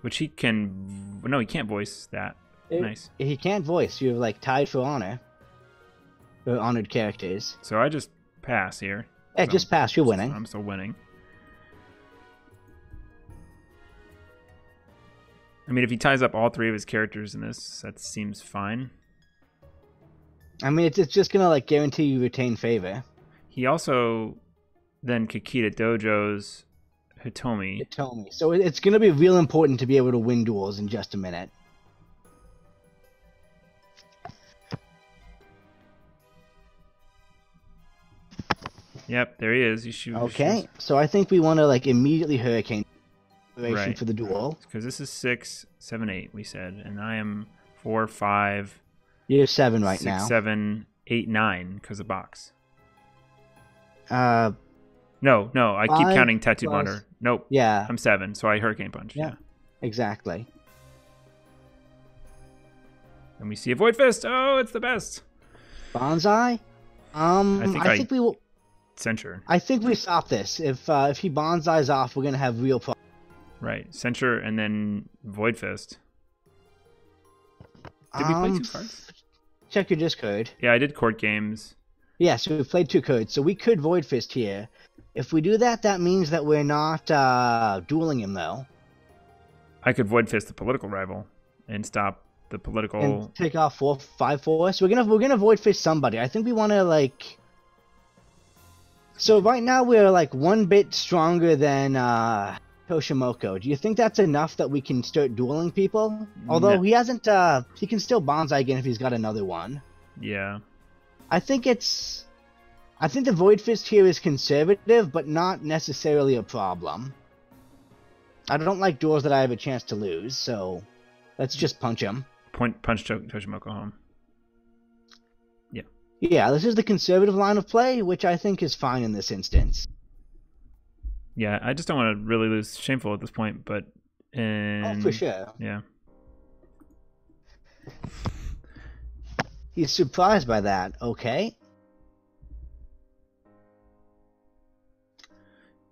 Which he can. No, he can't voice that. Nice. He can't voice. You're like tied for honor. For honored characters. So I just pass here. Yeah, just pass. You're winning. I'm still winning. I mean, if he ties up all three of his characters in this, that seems fine. I mean, it's just gonna like guarantee you retain favor. He also then Kakita Dojo's Hitomi. So it's gonna be real important to be able to win duels in just a minute. Yep, there he is. Okay, so I think we want to like immediately Hurricane right. for the duel. Because this is 6, 7, 8, we said, and I am 4, 5. You're 7 right 6, now. 7, 8, 9 because of box. No, I keep counting Tattooed plus, Wanderer. Nope. Yeah. I'm 7, so I Hurricane Punch. Yeah. Exactly. And we see a Void Fist. Oh, it's the best. Bonsai? I think we will. Censure. I think we stop this. If he bonsais off, we're gonna have real problems. Right. Censure and then Void Fist. Did we play 2 cards? Check your discard. Yeah, I did court games. Yeah, so we've played 2 cards. So we could Void Fist here. If we do that, that means that we're not dueling him, though. I could Void Fist the political rival and stop the political... And take off 4, 5 for us. We're gonna Void Fist somebody. I think we want to, like... So right now we're, like, 1 bit stronger than Toshimoko. Do you think that's enough that we can start dueling people? Although he hasn't... he can still bonsai again if he's got another one. Yeah. I think the Void Fist here is conservative, but not necessarily a problem. I don't like duels that I have a chance to lose, so let's just punch him. Punch Toshimoko home. Yeah. Yeah, this is the conservative line of play, which I think is fine in this instance. Yeah, I just don't want to really lose Shameful at this point, but... Oh, for sure. Yeah. He's surprised by that. Okay.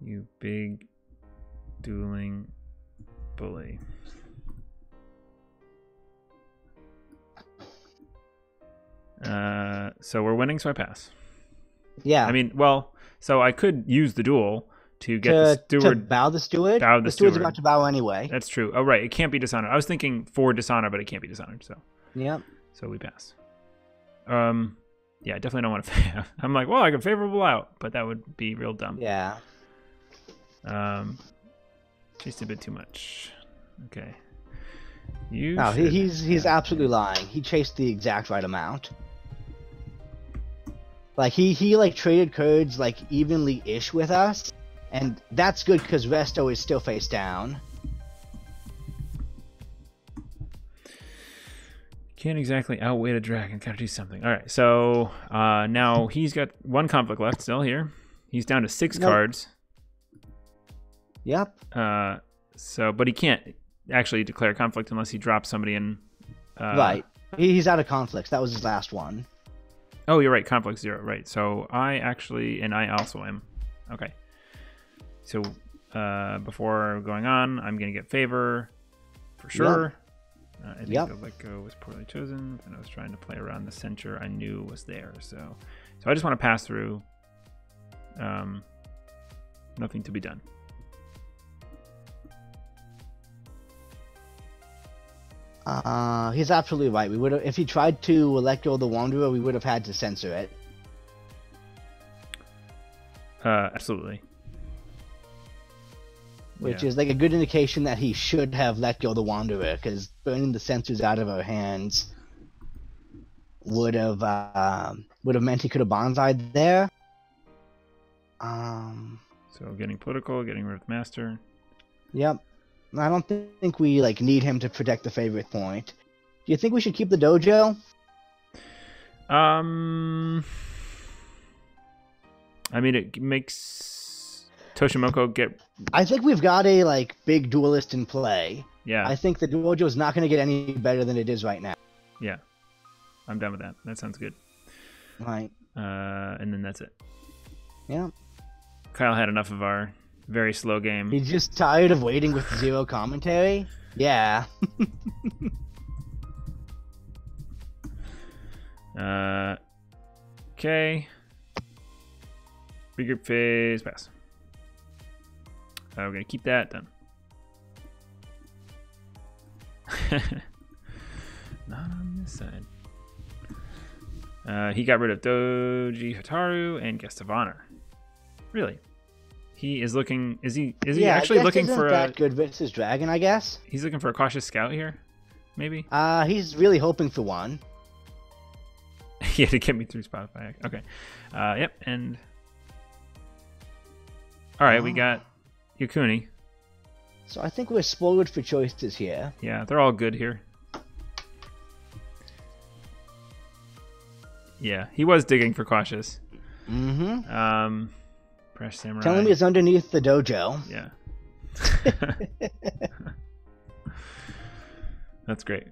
You big dueling bully. So we're winning, so I pass. Yeah. I mean, well, so I could use the duel to get the steward... To bow the steward? Bow the steward's steward. about to bow anyway. That's true. Oh, right. It can't be dishonored. I was thinking for dishonor, but it can't be dishonored, so... Yep. So we pass. Yeah, I definitely don't want to... I'm like, well, I could favorable out, but that would be real dumb. Yeah. Chased a bit too much. Okay. He's absolutely lying. He chased the exact right amount. Like he like traded cards like evenly-ish with us, and that's good because Resto is still face down. Can't exactly outweight a dragon. Gotta do something. All right, so now he's got 1 conflict left still here. He's down to 6 cards. Yep. But he can't actually declare conflict unless he drops somebody in. Right. He's out of conflicts. That was his last one. Oh, you're right. Conflict 0. Right. So I also am. Okay. So before going on, I'm going to get favor for sure. Yep. I think the let go was poorly chosen, and I was trying to play around the center I knew was there. So I just want to pass through. Nothing to be done. He's absolutely right. We would have, if he tried to let go of the Wanderer, we would have had to censor it. Absolutely. Which is like a good indication that he should have let go of the Wanderer, because burning the censors out of our hands would have meant he could have bonsai'd there. So getting political, getting rid of Master. Yep. I don't think we like need him to protect the favorite point. Do you think we should keep the dojo? I mean, it makes Toshimoko get. I think we've got a like big duelist in play. Yeah. I think the dojo is not going to get any better than it is right now. Yeah. I'm done with that. That sounds good. Right. And then that's it. Yeah. Kyle had enough of our very slow game. He's just tired of waiting with 0 commentary? Yeah. Okay. Regroup phase, pass. We're going to keep that done. Not on this side. He got rid of Doji Hataru and Guest of Honor. Really? He is looking. Is he actually looking for a good versus dragon? I guess he's looking for a cautious scout here. Maybe. He's really hoping for one. Yeah, to get me through Spotify. Okay. Yep. And all right, we got Yukuni. So I think we're spoiled for choices here. Yeah, they're all good here. Yeah, he was digging for cautious. Mm-hmm. Fresh Samurai. Telling me it's underneath the dojo. Yeah. That's great.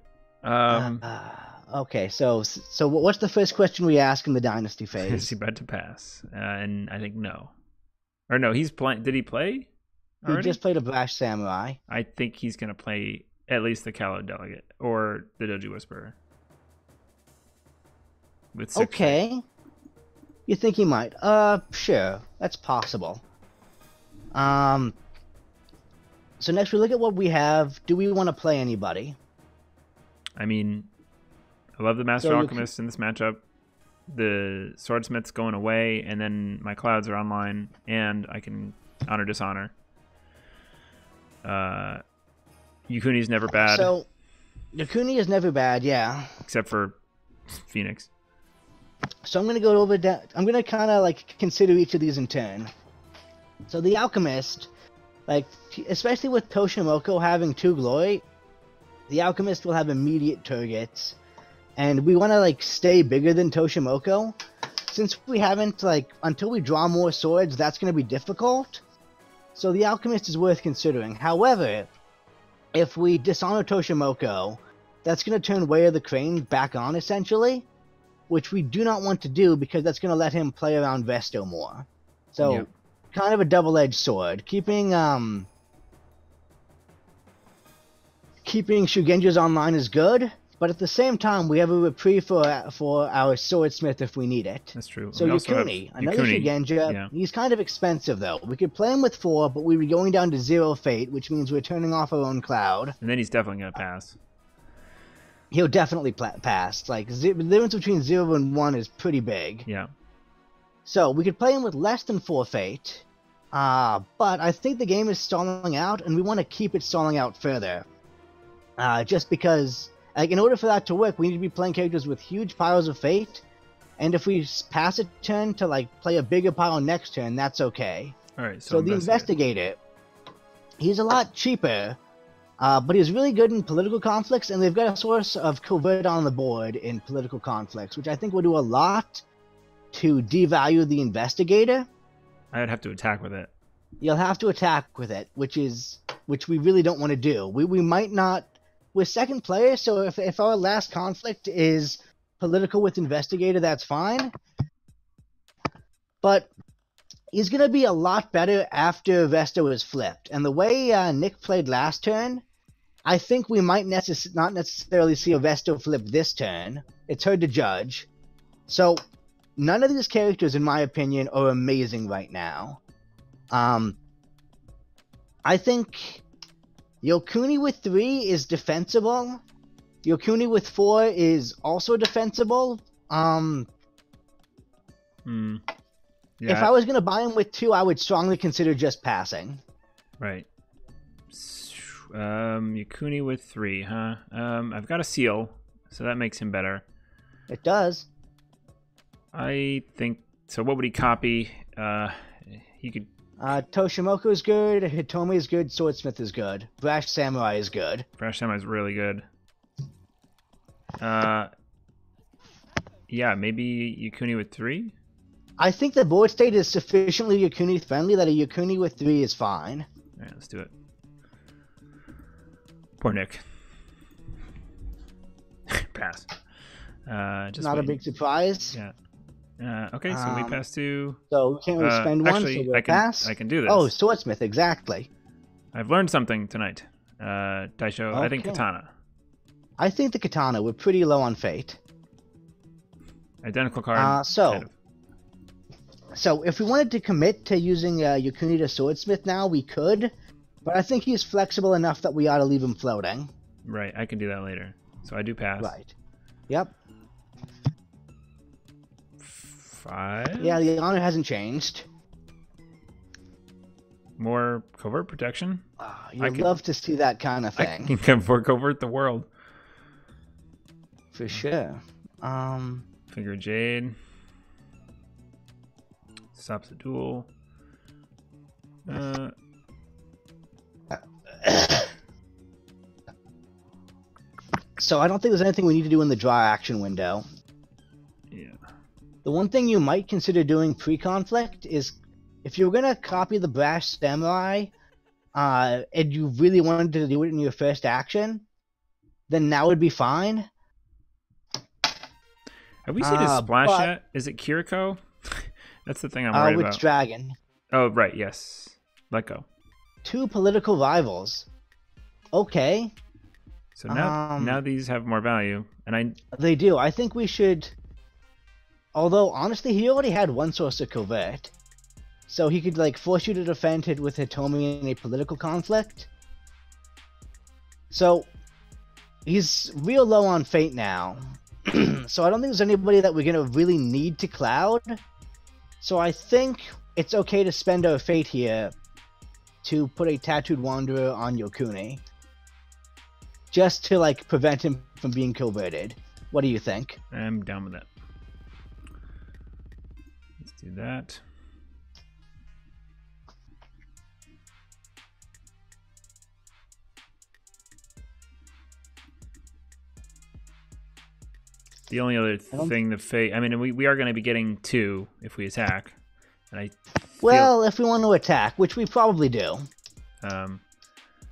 Okay, so what's the first question we ask in the dynasty phase? Is he about to pass? And I think no. Or no, he's playing. Did he play already? He just played a Brash Samurai. I think he's going to play at least the Kalo Delegate or the Doji Whisperer. With 6 okay. You think he might? Sure. That's possible. So next we look at what we have. Do we want to play anybody? I mean, I love the Master Alchemist in this matchup. The Swordsmith's going away, and then my Clouds are online, and I can Honor Dishonor. Yukuni's never bad. So, Yukuni is never bad, yeah. Except for Phoenix. So I'm going to go over that. I'm going to kind of like consider each of these in turn. So the Alchemist, like, especially with Toshimoko having 2 glory, the Alchemist will have immediate targets. And we want to like stay bigger than Toshimoko. Since we haven't, like, until we draw more swords, that's going to be difficult. So the Alchemist is worth considering. However, if we dishonor Toshimoko, that's going to turn Way of the Crane back on, essentially. Which we do not want to do because that's going to let him play around Vesto more. So, kind of a double-edged sword. Keeping Shugenja's online is good, but at the same time, we have a reprieve for our Swordsmith if we need it. That's true. So Yukuni, another Shugenja. He's kind of expensive, though. We could play him with 4, but we'd be going down to 0 fate, which means we're turning off our own Cloud. And then he's definitely going to pass. He'll definitely pass. Like, the difference between 0 and 1 is pretty big. Yeah. So, we could play him with less than 4 fate. But I think the game is stalling out, and we want to keep it stalling out further. Just because, like, in order for that to work, we need to be playing characters with huge piles of fate, And if we pass a turn to like play a bigger pile next turn, that's okay. All right. So the investigator, he's a lot cheaper, but he's really good in political conflicts, and they've got a source of covert on the board in political conflicts, which I think will do a lot to devalue the investigator. I would have to attack with it. You'll have to attack with it, which we really don't want to do. We might not. We're second player, so if our last conflict is political with investigator, that's fine. But he's going to be a lot better after Vesto is flipped. And the way Nick played last turn, I think we might not necessarily see a Vesto flip this turn. It's hard to judge. So none of these characters, in my opinion, are amazing right now. I think Yokuni with 3 is defensible. Yokuni with 4 is also defensible. Yeah. If I was going to buy him with 2, I would strongly consider just passing. Right. Yokuni with 3, huh? I've got a seal, so that makes him better. It does. I think so. What would he copy? He could. Toshimoku is good. Hitomi is good. Swordsmith is good. Brash Samurai is good. Brash Samurai is really good. Yeah, maybe Yokuni with 3. I think the board state is sufficiently Yokuni friendly that a Yokuni with 3 is fine. All right, let's do it. Poor Nick. Pass. Just not waiting. a big surprise. Yeah. Okay, so we pass to. So we can't really spend one. Actually, So we'll pass. I can do this. Oh, Swordsmith, exactly. I've learned something tonight. Daisho, Okay. I think Katana. I think the Katana. We're pretty low on fate. Identical card. So if we wanted to commit to using Yokuni to Swordsmith now, we could. But I think he's flexible enough that we ought to leave him floating. Right, I can do that later. So I do pass. Right. Yep. 5. Yeah, the honor hasn't changed. More covert protection. You'd love to see that kind of thing. I can covert the world. For sure. Finger of Jade. Stops the duel. So I don't think there's anything we need to do in the draw action window. Yeah. The one thing you might consider doing pre-conflict is if you're going to copy the Brash Samurai and you really wanted to do it in your first action, then that would be fine. Have we seen his splash yet? Is it Kiriko? That's the thing I'm worried about. With Dragon. Oh, right, yes. Let go. 2 political rivals. Okay. So now these have more value, and They do. I think we should. Although honestly, he already had one source of covert, so he could like force you to defend it with Hitomi in a political conflict. So he's real low on fate now. So I don't think there's anybody that we're gonna really need to cloud. So I think it's okay to spend our fate here to put a Tattooed Wanderer on Yokuni. Just to like prevent him from being coverted. What do you think? I'm down with that. Let's do that. The only other thing, the fate. I mean, we are going to be getting 2 if we attack, and well, if we want to attack, which we probably do.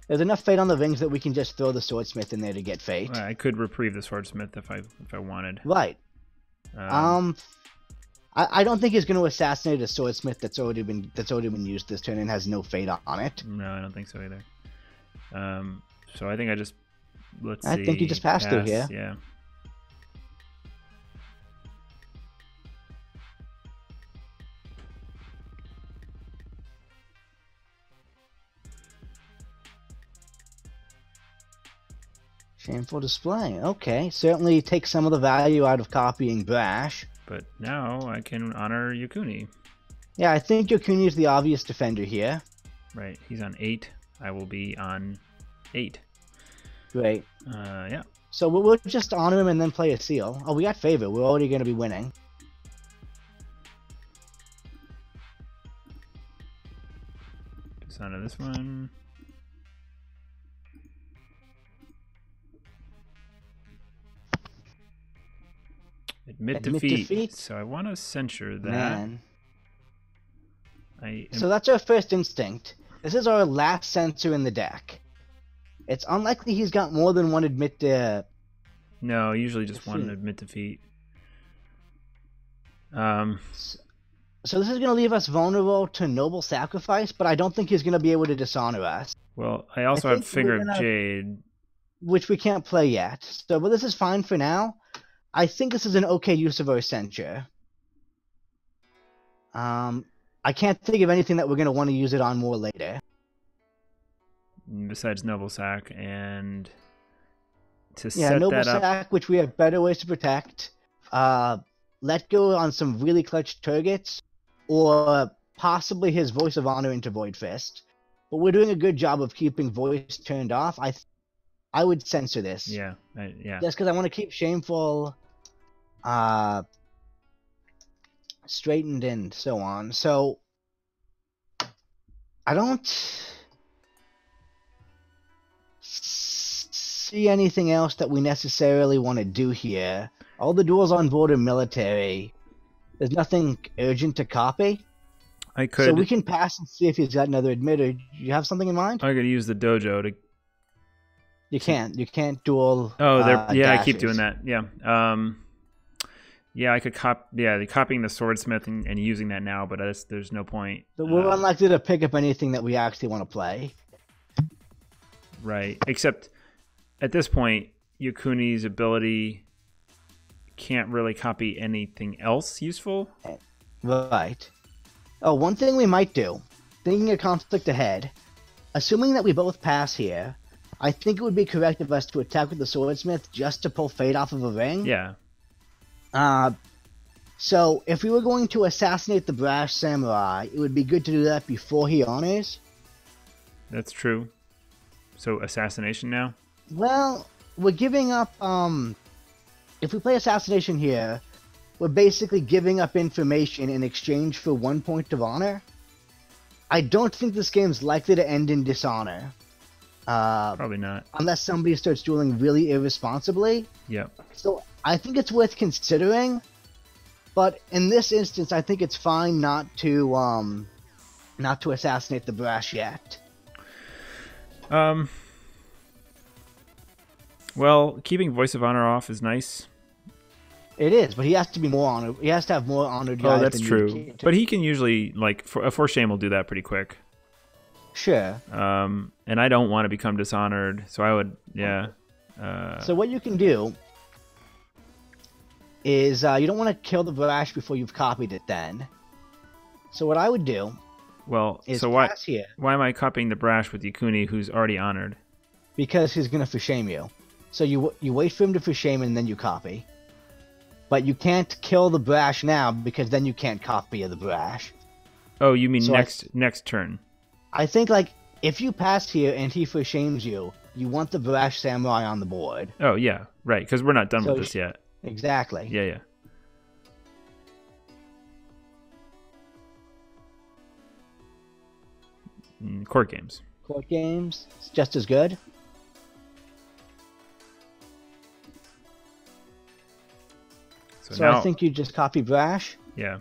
There's enough fate on the rings that we can just throw the Swordsmith in there to get fate. I could reprieve the Swordsmith if I wanted. Right. I don't think he's going to assassinate a Swordsmith that's already been used this turn and has no fate on it. No, I don't think so either. So I think let's see. I think you just pass through here. Yeah. Shameful display. Okay, certainly take some of the value out of copying Brash. But now I can honor Yokuni. Yeah, I think Yokuni is the obvious defender here. Right, he's on 8. I will be on 8. Great. Yeah. So we'll just honor him and then play a seal. Oh, we got favor. We're already going to be winning. Dishonor this one. Admit defeat. So I want to censure that. Man. I am... So that's our first instinct. This is our last censor in the deck. It's unlikely he's got more than one admit No, usually just one admit defeat. So this is going to leave us vulnerable to noble sacrifice, but I don't think he's going to be able to dishonor us. Well, I also have Finger of Jade, which we can't play yet. So, but this is fine for now. I think this is an okay use of our censure. I can't think of anything that we're going to want to use it on more later. Besides Noble Sack and to yeah, set Noble that up. Sack, which we have better ways to protect. Let go on some really clutch targets, or possibly his Voice of Honor into Void Fist. But we're doing a good job of keeping Voice turned off. I would censor this. Yeah, yeah. Just because I want to keep Shameful straightened and so on. So I don't see anything else that we necessarily want to do here. All the duels on board are military. There's nothing urgent to copy. I could. So we can pass and see if he's got another admitter. You have something in mind? I could use the dojo to. You can't. You can't duel. Oh, yeah. dashes. I keep doing that. Yeah. Yeah, I could copying the swordsmith and using that now, but there's no point. But we're unlikely to pick up anything that we actually want to play. Right. Except at this point, Yokuni's ability can't really copy anything else useful. Right. Oh, one thing we might do, thinking a conflict ahead, assuming that we both pass here, I think it would be correct of us to attack with the swordsmith just to pull Fate off of a ring. Yeah. So if we were going to assassinate the brash samurai, it would be good to do that before he honors. That's true. So assassination now? Well, we're giving up, if we play assassination here, we're basically giving up information in exchange for 1 point of honor. I don't think this game's likely to end in dishonor. Probably not. Unless somebody starts dueling really irresponsibly. Yep. So I think it's worth considering, but in this instance, I think it's fine not to assassinate the brash yet. Well, keeping Voice of Honor off is nice. It is, but he has to be more honored. He has to have more honored guys. Oh, that's true. But he can usually, like, for shame will do that pretty quick. Sure. And I don't want to become dishonored, so I would, yeah. So what you can do is you don't want to kill the brash before you've copied it. Then, so what I would do. Well, is so pass here. Why am I copying the brash with Yokuni, who's already honored? Because he's gonna for shame you. So you wait for him to for shame and then you copy. But you can't kill the brash now because then you can't copy the brash. Oh, you mean so next turn? I think, like, if you pass here and he for shames you, you want the brash samurai on the board. Oh yeah, right. Because we're not done with this yet. Exactly. Yeah. Court games. Court games, it's just as good. So now, I think you just copy brash. Yeah.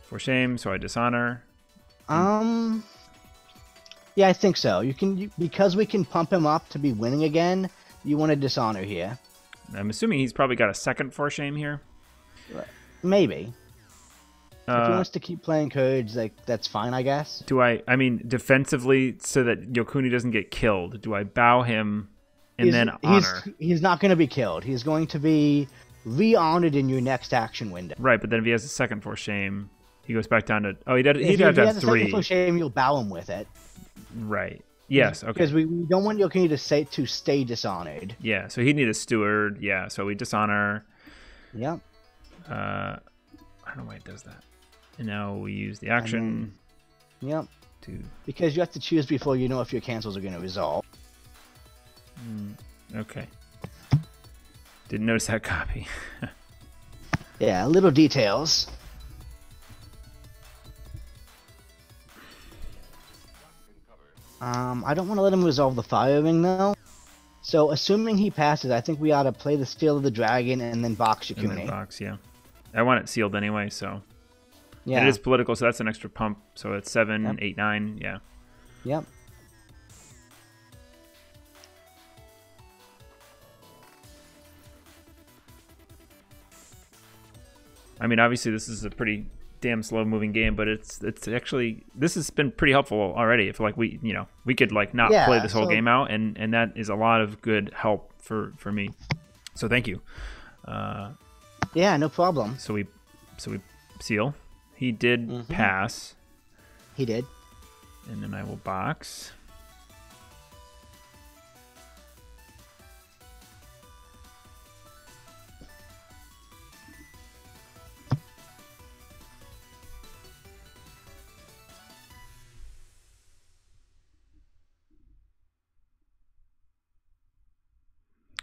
For shame, so I dishonor. Yeah, I think so. Because we can pump him up to be winning again. You want to dishonor here. I'm assuming he's probably got a second for shame here. Maybe. If he wants to keep playing cards, like, that's fine, I guess. I mean, defensively, so that Yokuni doesn't get killed, do I bow him and then honor? He's not going to be killed. He's going to be re-honored in your next action window. Right, but then if he has a second for shame, he goes back down to... Oh, he'd have to have 3. If he has a second for shame, you'll bow him with it. Right. Yes, okay. Because we don't want Yokuni to stay dishonored. Yeah, so he'd need a steward. Yeah, so we dishonor. Yep. I don't know why it does that. And now we use the action. Yep. Because you have to choose before you know if your cancels are going to resolve. Okay. Didn't notice that copy. Yeah, little details. I don't want to let him resolve the fire ring though. So assuming he passes, I think we ought to play the Steel of the Dragon and then box Yakuni. And then box, yeah. I want it sealed anyway, so. Yeah. And it is political, so that's an extra pump. So it's 7, Yep. 8, 9, yeah. Yep. I mean, obviously this is a pretty damn slow moving game, but it's actually, this has been pretty helpful already. If like we could like not play this whole game out, and that is a lot of good help for me. So thank you. Yeah, no problem. So we seal. He did pass. He did. And then I will box.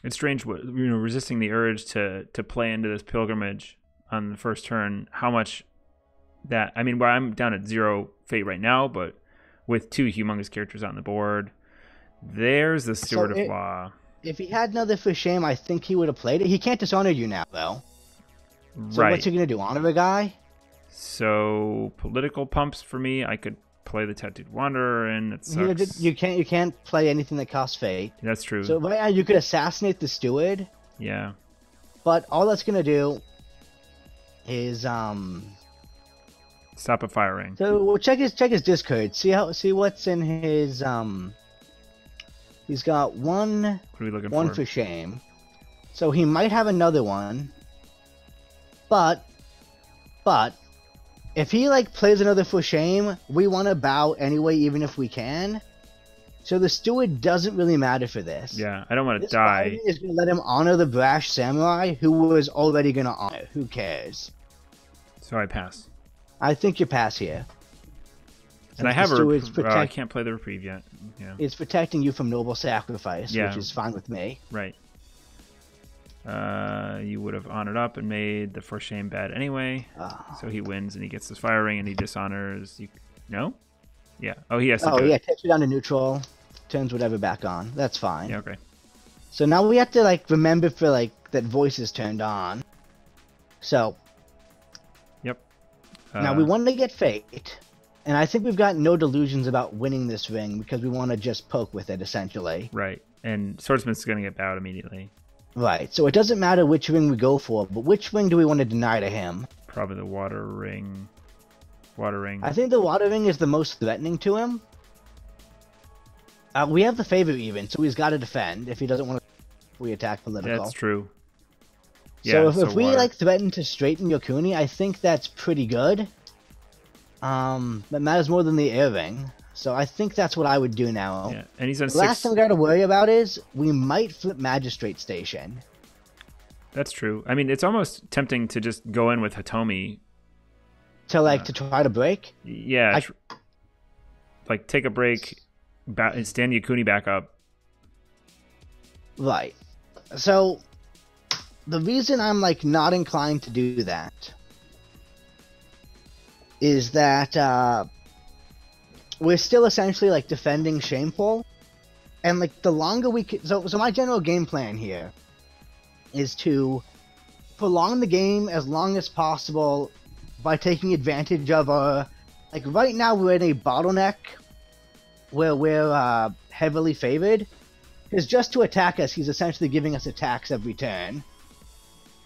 It's strange, resisting the urge to play into this pilgrimage on the first turn. How much that, I mean, where I'm down at 0 fate right now, but with 2 humongous characters on the board, there's the Sword of Law. If he had another for shame, I think he would have played it. He can't dishonor you now, though. So Right. what's he gonna do? Honor a guy? So political pumps for me. I could play the Tattooed Wanderer, and it sucks. You can't play anything that costs fate. That's true. So right now you could assassinate the steward, Yeah. but all that's gonna do is Stop a firing. So we'll check his discard. See what's in his He's got one What are we looking one for shame. So he might have another one. But if he like plays another for shame, we want to bow anyway, even if we can. So the steward doesn't really matter for this. Yeah, I don't want to This die. fighting is going to let him honor the brash samurai who was already going to honor. Who cares? So I pass. I think you pass here. And I Since have the a steward's I can't play the reprieve yet. Yeah. It's protecting you from noble sacrifice, Yeah. which is fine with me. Right. You would have honored up and made the for shame bad anyway. Oh. So he wins and he gets this fire ring and he dishonors. No? Yeah. Oh, he has to Oh do yeah, it. takes you down to neutral, turns whatever back on. That's fine. Yeah, okay. So now we have to like remember for like that voice is turned on. So Yep. now we want to get fate, and I think we've got no delusions about winning this ring because we want to just poke with it essentially. Right. And Swordsmith's going to get bowed immediately. Right. So it doesn't matter which ring we go for, but which ring do we want to deny to him? Probably the water ring. Water ring. I think the water ring is the most threatening to him. We have the favor even, so he's got to defend if he doesn't want to. We attack political. That's true. So Yeah, if we water. like threaten to straighten Yakuni, I think that's pretty good. That matters more than the air ring. So I think that's what I would do now. Yeah, and he's on The last 6. thing we got to worry about is we might flip Magistrate Station. That's true. I mean, it's almost tempting to just go in with Hitomi. To try to break. Yeah. Like take a break, and stand Yakuni back up. Right. So the reason I'm like not inclined to do that is that we're still essentially like defending Shameful, and like the longer we can, so my general game plan here is to prolong the game as long as possible by taking advantage of like right now we're in a bottleneck where we're heavily favored, because just to attack us he's essentially giving us attacks every turn.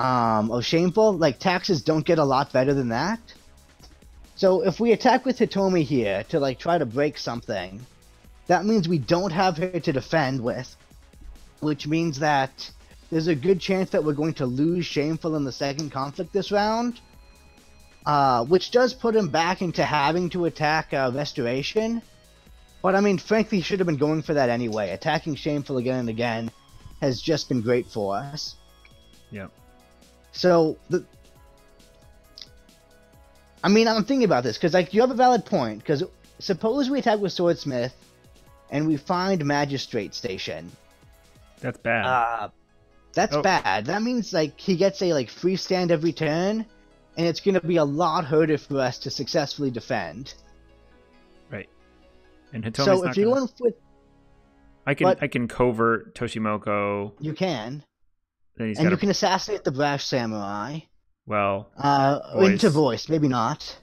Of Shameful, like taxes don't get a lot better than that. So if we attack with Hitomi here to like try to break something, that means we don't have her to defend with, which means that there's a good chance that we're going to lose Shameful in the second conflict this round, which does put him back into having to attack Restoration. But I mean, frankly, he should have been going for that anyway. Attacking Shameful again and again has just been great for us. Yep. So I'm thinking about this because like you have a valid point. Because suppose we attack with Swordsmith, and we find Magistrate Station. That's bad. That's bad. That means like he gets a like free stand every turn, and it's gonna be a lot harder for us to successfully defend. Right. And Hitomi's So not if you went with, I can covert Toshimoko. you can, Then he's and got you can assassinate the brash samurai. Well, into voice, maybe not.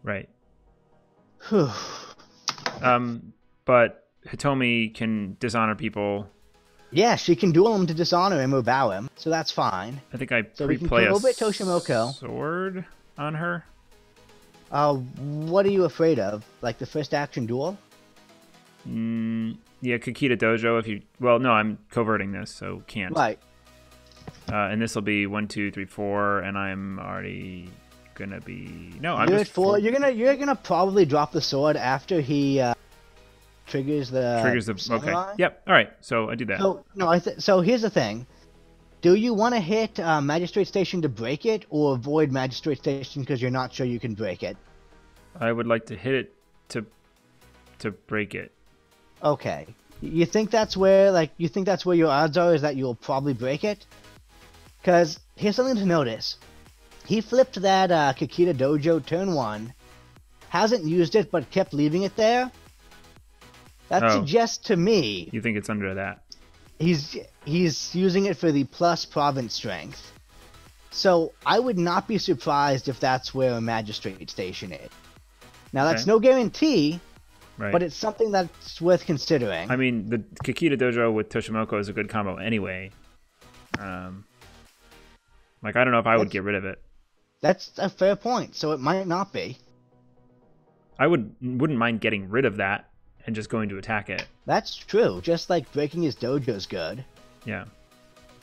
Right. Whew. But Hitomi can dishonor people. Yeah, she can duel him to dishonor him or bow him, so that's fine. I think I So we can pre-play a covert Toshimoko. sword on her. What are you afraid of? Like the first action duel? Yeah, Kakita Dojo. If you no, I'm coverting this, so can't. Right. And this will be 1, 2, 3, 4, and I'm already gonna be I'm You're just at 4. You're gonna probably drop the sword after he triggers the samurai. Okay. Yep. All right. So I do that. So no, so here's the thing. Do you want to hit Magistrate Station to break it, or avoid Magistrate Station because you're not sure you can break it? I would like to hit it to break it. Okay. You think that's where your odds are, is that you'll probably break it? Because here's something to notice. He flipped that Kakita Dojo turn 1, hasn't used it but kept leaving it there. That suggests to me You think it's under that? he's using it for the plus province strength. So I would not be surprised if that's where a magistrate station is. Now that's no guarantee, right, but it's something that's worth considering. I mean, the Kakita Dojo with Toshimoko is a good combo anyway. Like, I don't know if I would get rid of it. That's a fair point, so it might not be. I wouldn't mind getting rid of that and just going to attack it. That's true, just like breaking his dojo is good. Yeah.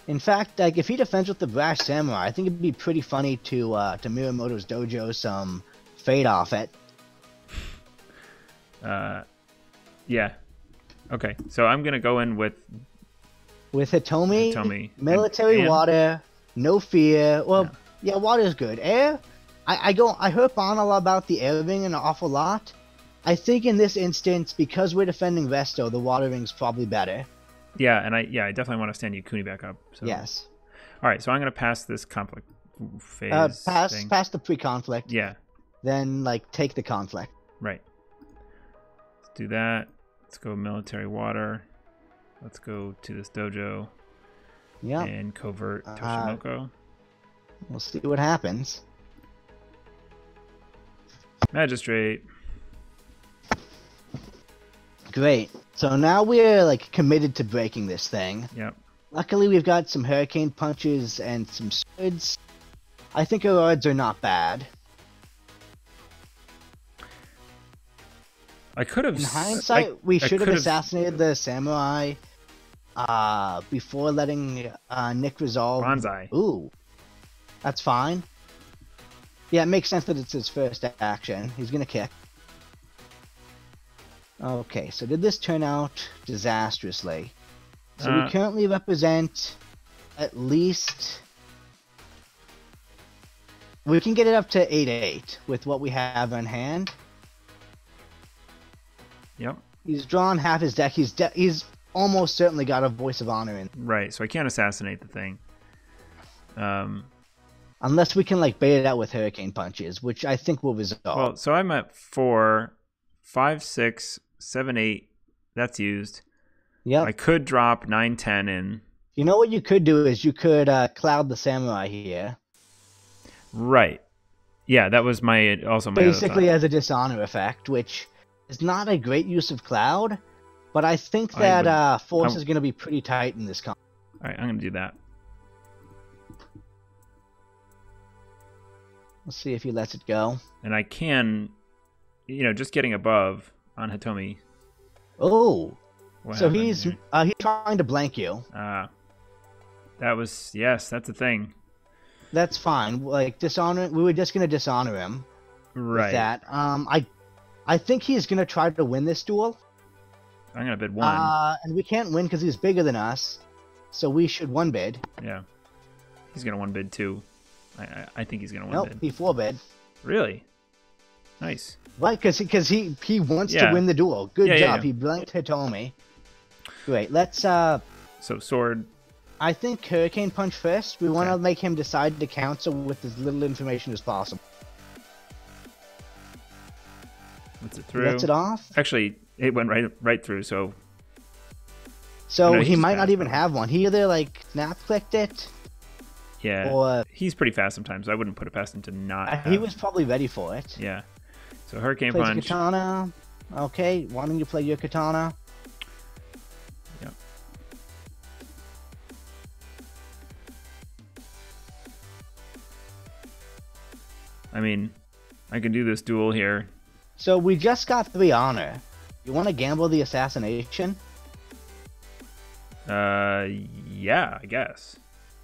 In fact, like if he defends with the brash samurai, I think it'd be pretty funny to Miyamoto's dojo some fade off it. Yeah. Okay, so I'm gonna go in with Hitomi, military water, no fear. Well, yeah, water's good. Air, I harp on a lot about the air ring an awful lot. I think in this instance, because we're defending Resto, the water ring's probably better. Yeah, and I definitely want to stand Yukuni back up. So. Yes. All right, so I'm gonna pass this conflict phase. Pass the pre-conflict. Yeah. Then take the conflict. Right. Let's do that. Let's go military water. Let's go to this dojo. Yeah. And covert Toshimoko. We'll see what happens. Magistrate. Great. So now we're committed to breaking this thing. Yep. Luckily we've got some hurricane punches and some swords. I think our odds are not bad. I could have. In hindsight, we should have assassinated the samurai before letting Nick resolve. Banzai. Ooh, that's fine. Yeah, it makes sense that it's his first action. He's gonna kick. Okay, so did this turn out disastrously? So we currently represent at least. We can get it up to 8-8 with what we have on hand. Yep. He's drawn half his deck. He's almost certainly got a Voice of Honor in. Right, so I can't assassinate the thing. Unless we can bait it out with hurricane punches, which I think will resolve. Well, so I'm at 4, 5, 6, 7, 8. That's used. Yep. I could drop 9, 10 in. You know what you could do is you could cloud the samurai here. Right. Yeah, that was my basically as a dishonor effect, which is not a great use of cloud, but I think that force is going to be pretty tight in this comp. All right, I'm going to do that. Let's see if he lets it go. And I can, just getting above on Hitomi. Oh, so happened he's trying to blank you. That was that's a thing. That's fine. Dishonor. We were just gonna dishonor him. Right. With that. I think he's gonna try to win this duel. I'm gonna bid 1. And we can't win because he's bigger than us, so we should 1 bid. Yeah. He's gonna 1 bid 2. I think he's gonna 1 bid. Nope, he 4 bid. Really? Nice. Right, because he wants to win the duel. Good job. Yeah. He blanked Hitomi. Great. Let's So sword. I think Hurricane Punch first. We want to Okay. make him decide to cancel with as little information as possible. What's it through? Gets it off. Actually, it went right through. So So No, he he just might not passed, even probably. have one. He either like snap clicked it, yeah, or he's pretty fast sometimes. I wouldn't put it past him to not. he have- was probably ready for it. Yeah. So Hurricane Plays Punch. katana. Okay, why don't you play your katana? Yep. I mean, I can do this duel here. So we just got 3 honor. You want to gamble the assassination? Yeah, I guess.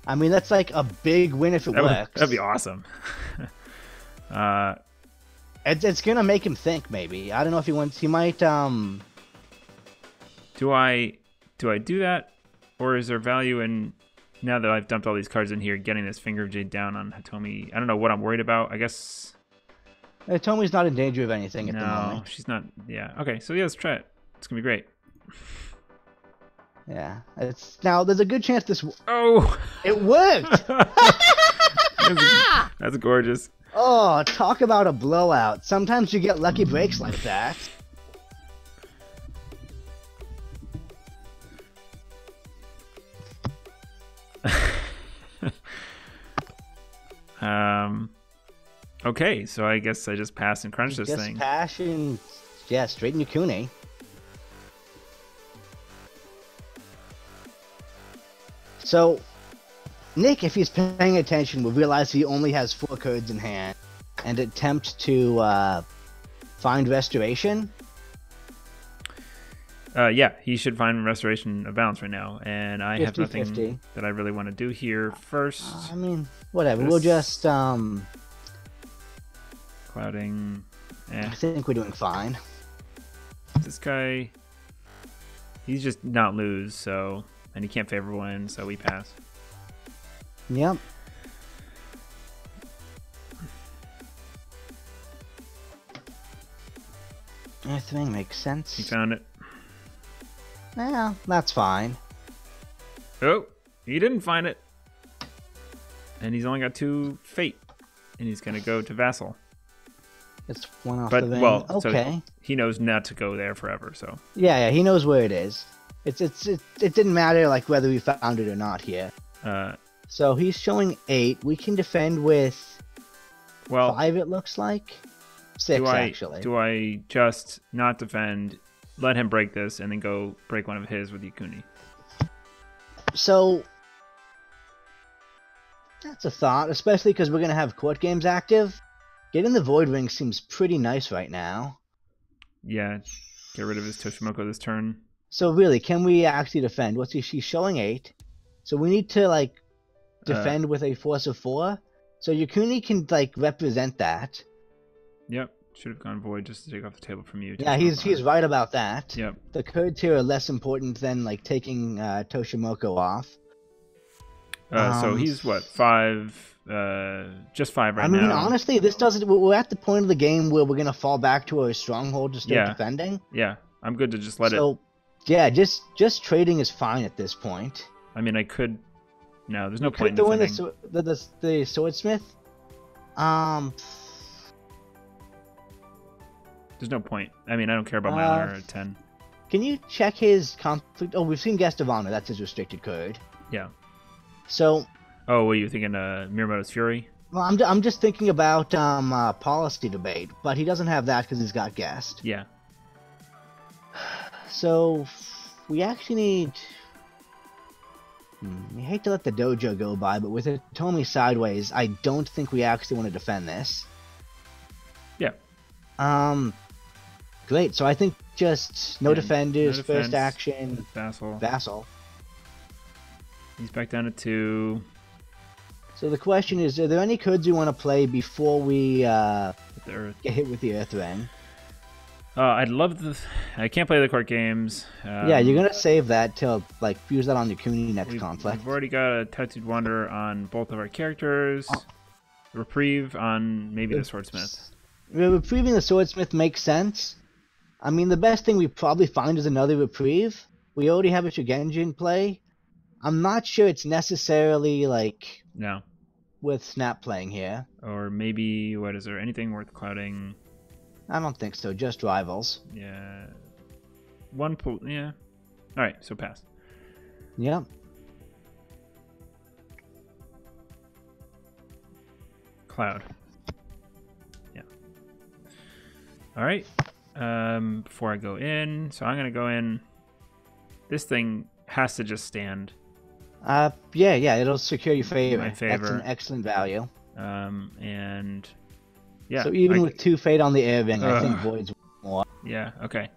I mean, that's like a big win if it works. That'd be awesome. It's gonna make him think. Maybe I don't know if he wants. He might. Do I do that, or is there value in now that I've dumped all these cards in here, getting this Finger of Jade down on Hatomi? I don't know what I'm worried about. I guess Tomi's not in danger of anything at the no, moment. she's not. Yeah. Okay. So yeah, let's try it. It's gonna be great. Yeah. It's now. There's a good chance this. Oh, It worked. that's gorgeous. Oh, talk about a blowout. Sometimes you get lucky breaks like that. Okay, so I guess I just pass and crunch this Just thing. passion. Yeah, straight in your Kune. So, Nick, if he's paying attention, will realize he only has 4 cards in hand and attempt to find restoration. Yeah, he should find restoration of balance right now, and I have 50-50. nothing that I really want to do here. First, I mean, whatever. We'll This- just, clouding. I think we're doing fine. This guy, he's just not lose, so, and he can't favor win, so we pass. Yep. Everything makes sense. He found it. Yeah, that's fine. Oh, he didn't find it, and he's only got 2 fate, and he's gonna go to vassal. It's one off But the ring. well, Okay. so he knows not to go there forever. So Yeah, he knows where it is. It didn't matter like whether we found it or not here. So he's showing 8. We can defend with well, 5. It looks like 6 actually. do I just not defend, let him break this, and then go break one of his with Yakuni? So that's a thought, especially because we're gonna have court games active. Getting the Void Ring seems pretty nice right now. Yeah, get rid of his Toshimoko this turn. So really, can we actually defend? What's he? She's showing 8. So we need to like defend with a force of 4. So Yakuni can like represent that. Yep, should have gone void just to take off the table from you. Yeah, he's right about that. Yep. The cards here are less important than like taking Toshimoko off. So he's what, 5? Just 5 right now. I mean, honestly, this doesn't. We're at the point of the game where we're gonna fall back to our stronghold to start Yeah. defending. Yeah, I'm good to just let it. So, yeah, just trading is fine at this point. I mean, I could. No, there's no point in Could throw in defending. the swordsmith. There's no point. I mean, I don't care about my honor at 10. Can you check his conflict? Oh, we've seen Guest of Honor. That's his restricted card. Yeah. So, Oh, what are you thinking? Miyamoto's Fury? well, I'm just thinking about policy debate, but he doesn't have that because he's got Guest. Yeah. So, we actually need. I hate to let the dojo go by, but with Hitomi sideways, I don't think we actually want to defend this. Yeah. Great. So I think just no Yeah, defenders, no first defense. action, Vassal. vassal. He's back down to 2. So the question is, are there any cards you want to play before we With the Earth. get hit with the Earth Ring? I'd love the. I can't play the court games. Yeah, you're gonna save that till like use that on Yakuni next conflict. We've already got a Tattooed Wanderer on both of our characters. Oh. Reprieve on maybe the Swordsmith. Reprieving the Swordsmith makes sense. I mean, the best thing we probably find is another Reprieve. We already have a Shugenji in play. I'm not sure it's necessarily like No. with Snap playing here. Or maybe, what is there? Anything worth clouding? I don't think so. Just rivals. Yeah. Yeah. All right, so pass. Yep. Cloud. Yeah. All right. Before I go in, so I'm gonna go in. This thing has to just stand. Yeah, it'll secure your favor. My favor. That's an excellent value. And yeah. So even with 2 fate on the air ring, I think Void's more. Yeah. Okay.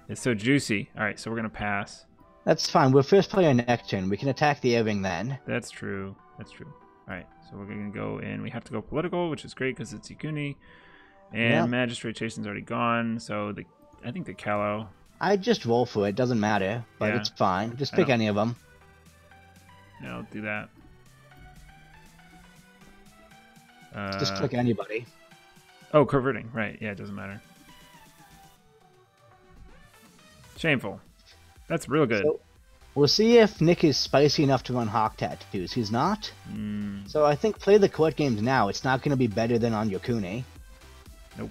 It's so juicy. All right, so we're gonna pass. That's fine. We're first player next turn. We can attack the air ring then. That's true. That's true. All right, so we're gonna go in. We have to go political, which is great because it's Ikuni, and Yep. Magistrate Chasten's already gone. So I think the Callow. I just roll for it. Doesn't matter, but Yeah. it's fine. Just I pick know. any of them. Yeah, I'll do that. Just click anybody. Oh, converting. Right. Yeah, it doesn't matter. Shameful. That's real good. So, we'll see if Nick is spicy enough to run Hawk tattoos. He's not. So I think play the court games now. It's not going to be better than on Yokuni. Nope.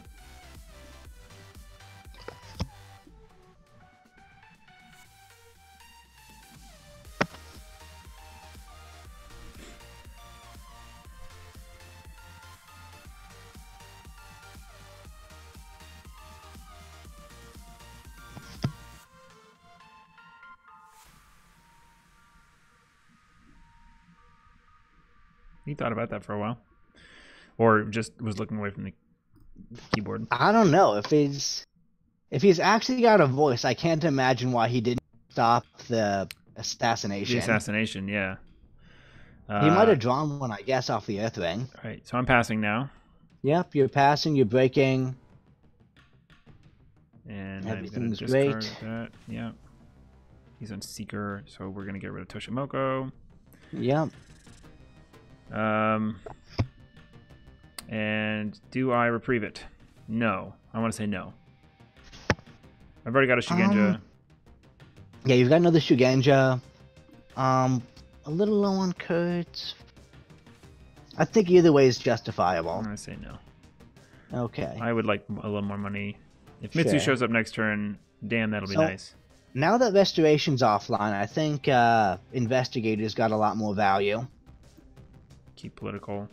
He thought about that for a while, or just was looking away from the keyboard. I don't know if he's actually got a voice. I can't imagine why he didn't stop the assassination. The assassination, yeah. He might have drawn one, I guess, off the earth ring. All right, so I'm passing now. Yep, you're passing. You're breaking. And Everything's I'm gonna discard great. that. Yeah. He's on Seeker, so we're gonna get rid of Toshimoko. Yep. And do I reprieve it? No. I want to say no. I've already got a Shugenja. Yeah, you've got another Shugenja. A little low on cards. I think either way is justifiable. I'm gonna say no. Okay. I would like a little more money. If Mitsu Sure. shows up next turn, damn, that'll be So- nice. Now that Restoration's offline, I think Investigator's got a lot more value. Keep political.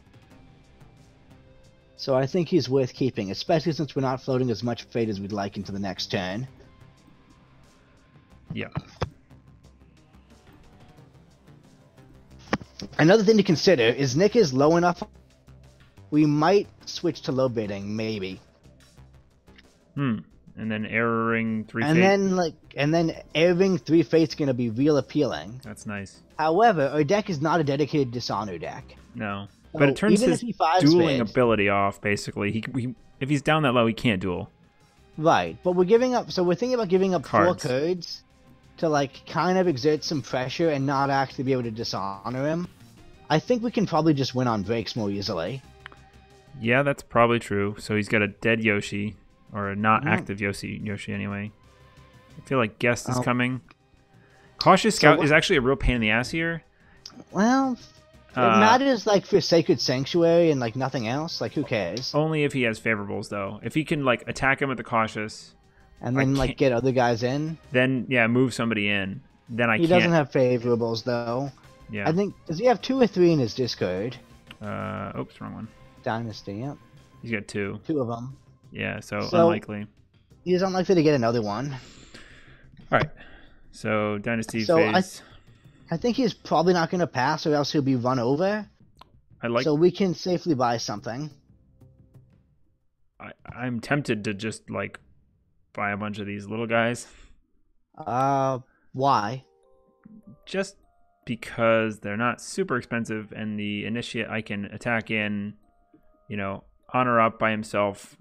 So I think he's worth keeping, especially since we're not floating as much fate as we'd like into the next turn. Yeah. Another thing to consider is Nick is low enough. We might switch to low bidding, maybe. And then erroring 3 And fate. then airing 3 fate's gonna be real appealing. That's nice. However, our deck is not a dedicated dishonor deck. No. So But it turns even his if he fives dueling bids- ability off, basically. He if he's down that low, he can't duel. Right, but we're giving up. So we're thinking about giving up Cards. 4 cards to like kind of exert some pressure and not actually be able to dishonor him. I think we can probably just win on breaks more easily. Yeah, that's probably true. So he's got a dead Yoshi, or a not Mm. active Yoshi anyway. I feel like Guest is Oh. coming. Cautious So Scout what- is actually a real pain in the ass here. Well, it matters like for Sacred Sanctuary and like nothing else. Like who cares? Only if he has favorables, though. If he can like attack him with the Cautious, And I then like can't- get other guys in. then yeah, move somebody in. Then I He can't. doesn't have favorables though. Yeah. I think does he have 2 or 3 in his discard? Oops, wrong one. Dynasty, yep. He's got 2. 2 of them. Yeah, so So- unlikely. He's unlikely to get another one. All right. So Dynasty So phase. I think he's probably not going to pass, or else he'll be run over. I like. So we can safely buy something. I'm tempted to just like buy a bunch of these little guys, Why? just because they're not super expensive, and the initiate I can attack in, honor up by himself.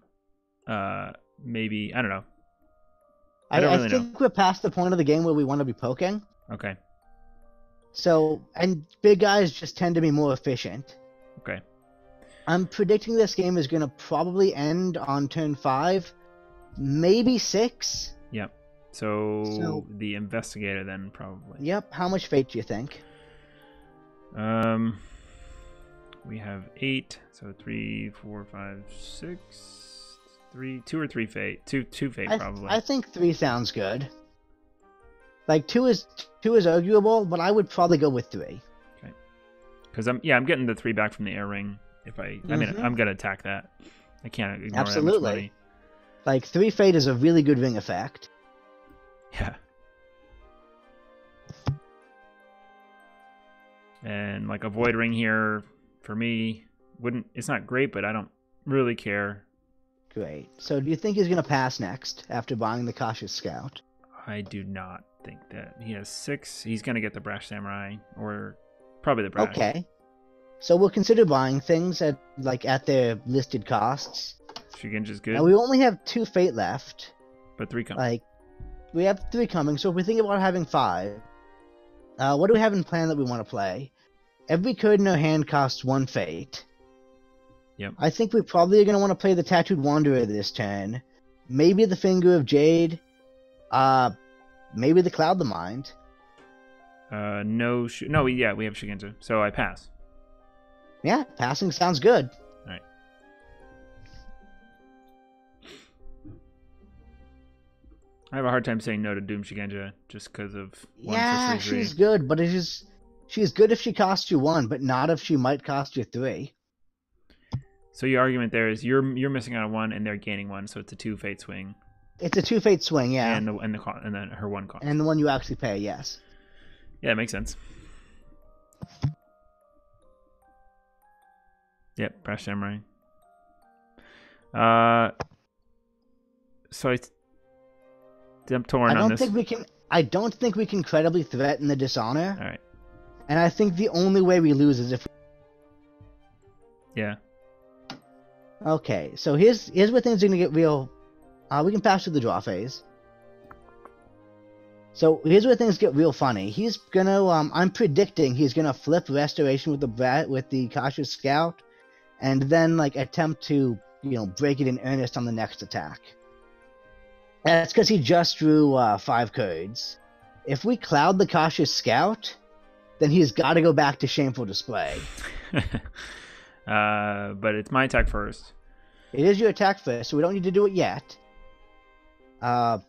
Maybe I don't know. I don't really know. think we're past the point of the game where we want to be poking. Okay. So, and big guys just tend to be more efficient. Okay. I'm predicting this game is going to probably end on turn 5, maybe 6. Yep. So So- the investigator then probably. Yep. How much fate do you think? We have 8, so 3, 4, 5, 6, 3, 2 or 3 fate. Two fate probably. I think 3 sounds good. Like 2 is arguable, but I would probably go with 3. Okay. Because I'm getting the 3 back from the air ring. I mean, I'm gonna attack that. I can't ignore that much money. Like 3 fate is a really good ring effect. Yeah. And like a void ring here for me it's not great, but I don't really care. Great. So do you think he's gonna pass next after buying the Cautious Scout? I do not think that. He has 6. He's gonna get the Brash Samurai, or probably the Brash. Okay. So we'll consider buying things at their listed costs. Shugenja's good. Now we only have 2 fate left. But 3 come. Like, we have 3 coming, so if we think about having 5, what do we have in plan that we want to play? Every card in our hand costs 1 fate. Yep. I think we probably are going to want to play the Tattooed Wanderer this turn. Maybe the Finger of Jade. Maybe the Cloud the Mind. No, we have Shugenja, so I pass. Yeah, passing sounds good. All right. I have a hard time saying no to Doom Shugenja just because of 1 for 3/3. She's good, but she's good if she costs you 1, but not if she might cost you 3. So your argument there is you're missing out on 1 and they're gaining 1, so it's a 2 fate swing. It's a 2 fate swing, yeah. And then her 1 cost. And the one you actually pay, yes. Yeah, it makes sense. Yep, Brash Samurai. So I'm torn on this. I don't think we can credibly threaten the Dishonor. All right. And I think the only way we lose is if. Yeah. Okay, so here's where things are gonna get real. We can pass through the draw phase. So here's where things get real funny. He's gonna. I'm predicting he's gonna flip Restoration with the Cautious Scout, and then attempt to break it in earnest on the next attack. That's because he just drew 5 cards. If we cloud the Cautious Scout, then he's got to go back to Shameful Display. But it's my attack first. It is your attack first, so we don't need to do it yet. So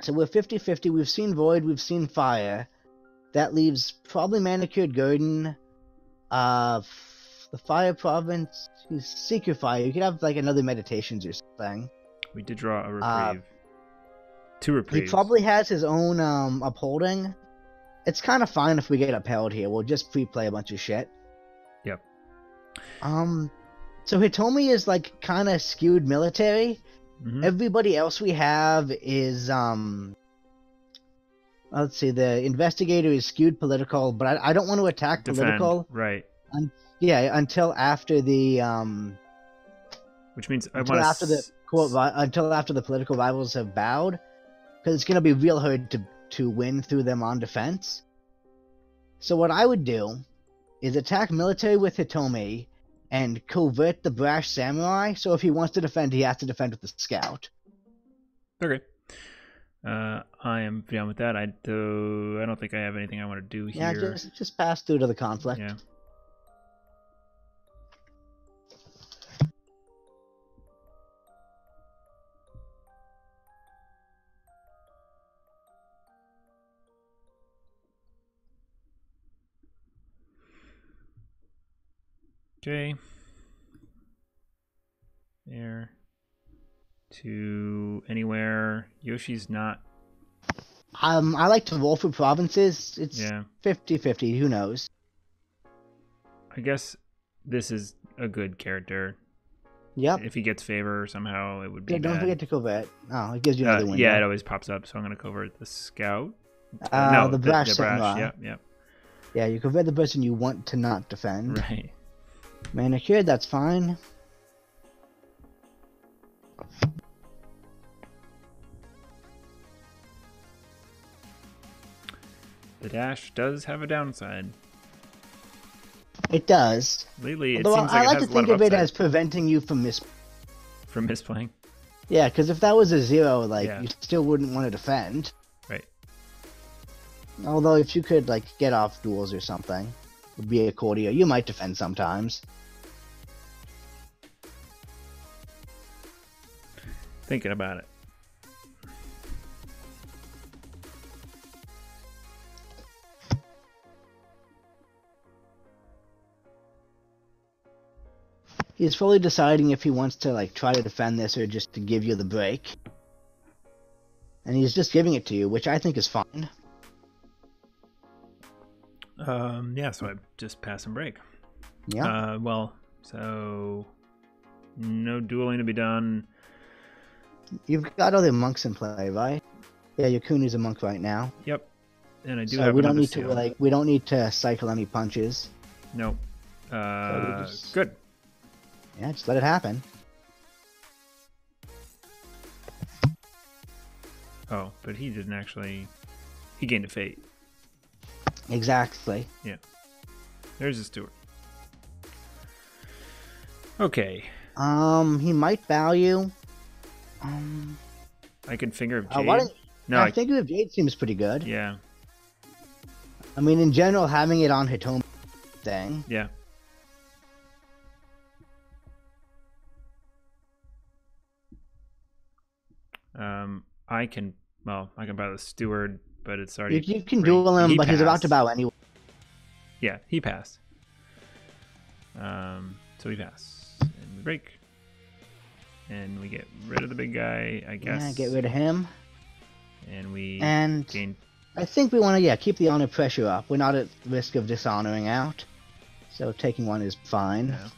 we're 50-50. We've seen Void, we've seen Fire. That leaves probably Manicured Garden. The Fire Province, Seeker Fire. You could have another Meditations or something. We did draw a reprieve. 2 reprieves. He probably has his own upholding. It's kind of fine if we get upheld here. We'll just pre-play a bunch of shit. Yep. So Hitomi is kind of skewed military. Mm-hmm. Everybody else we have is let's see. The Investigator is skewed political, but I don't want to attack political. Right. Until after the Which means until after the political rivals have bowed, because it's going to be real hard to win through them on defense. So what I would do is attack military with Hitomi and covert the Brash Samurai, so if he wants to defend, he has to defend with the Scout. Okay. I am down with that. I don't think I have anything I want to do here. Yeah, just pass through to the conflict. Yeah. Okay. There. To anywhere. Yoshi's not. I like to roll for provinces. It's 50-50. Who knows? I guess this is a good character. Yep. If he gets favor somehow, it would be don't bad. forget to covert. Oh, it gives you another window. Yeah, it always pops up, so I'm going to covert the Scout. The Brash Samurai. Yep. Yeah, you covert the person you want to not defend. Right. Manicured, that's fine. The dash does have a downside. It does. Lately, it Although seems like I it like has to a lot think of of it upside. as preventing you from From misplaying? Yeah, because if that was a 0, Yeah. you still wouldn't want to defend. Right. Although if you could, get off duels or something. would be a courtier. You might defend sometimes. Thinking about it. He's fully deciding if he wants to like try to defend this or just to give you the break. And he's just giving it to you, which I think is fine. Yeah, so I just pass and break. Yeah. Well, so no dueling to be done. You've got other monks in play, right? Yeah, Yakuni's a monk right now. Yep. And I do So have we don't another need seal. to we don't need to cycle any punches. Nope. So just- Good. Yeah, just let it happen. Oh, but he didn't actually. He gained a fate. Exactly. Yeah. There's a steward. Okay. He might value. I can finger of Jade. Why don't, No, I think of Jade seems pretty good. Yeah. I mean, in general, having it on Hitomi thing. Yeah. I can. Well, I can buy the steward, but it's already. You can free. duel him, He but he's about passed. to bow anyway. Yeah, he passed. So we pass and we break, and we get rid of the big guy, I guess. Yeah, get rid of him. And we And gain. I think we want to, keep the honor pressure up. We're not at risk of dishonoring out. So taking one is fine. Yeah.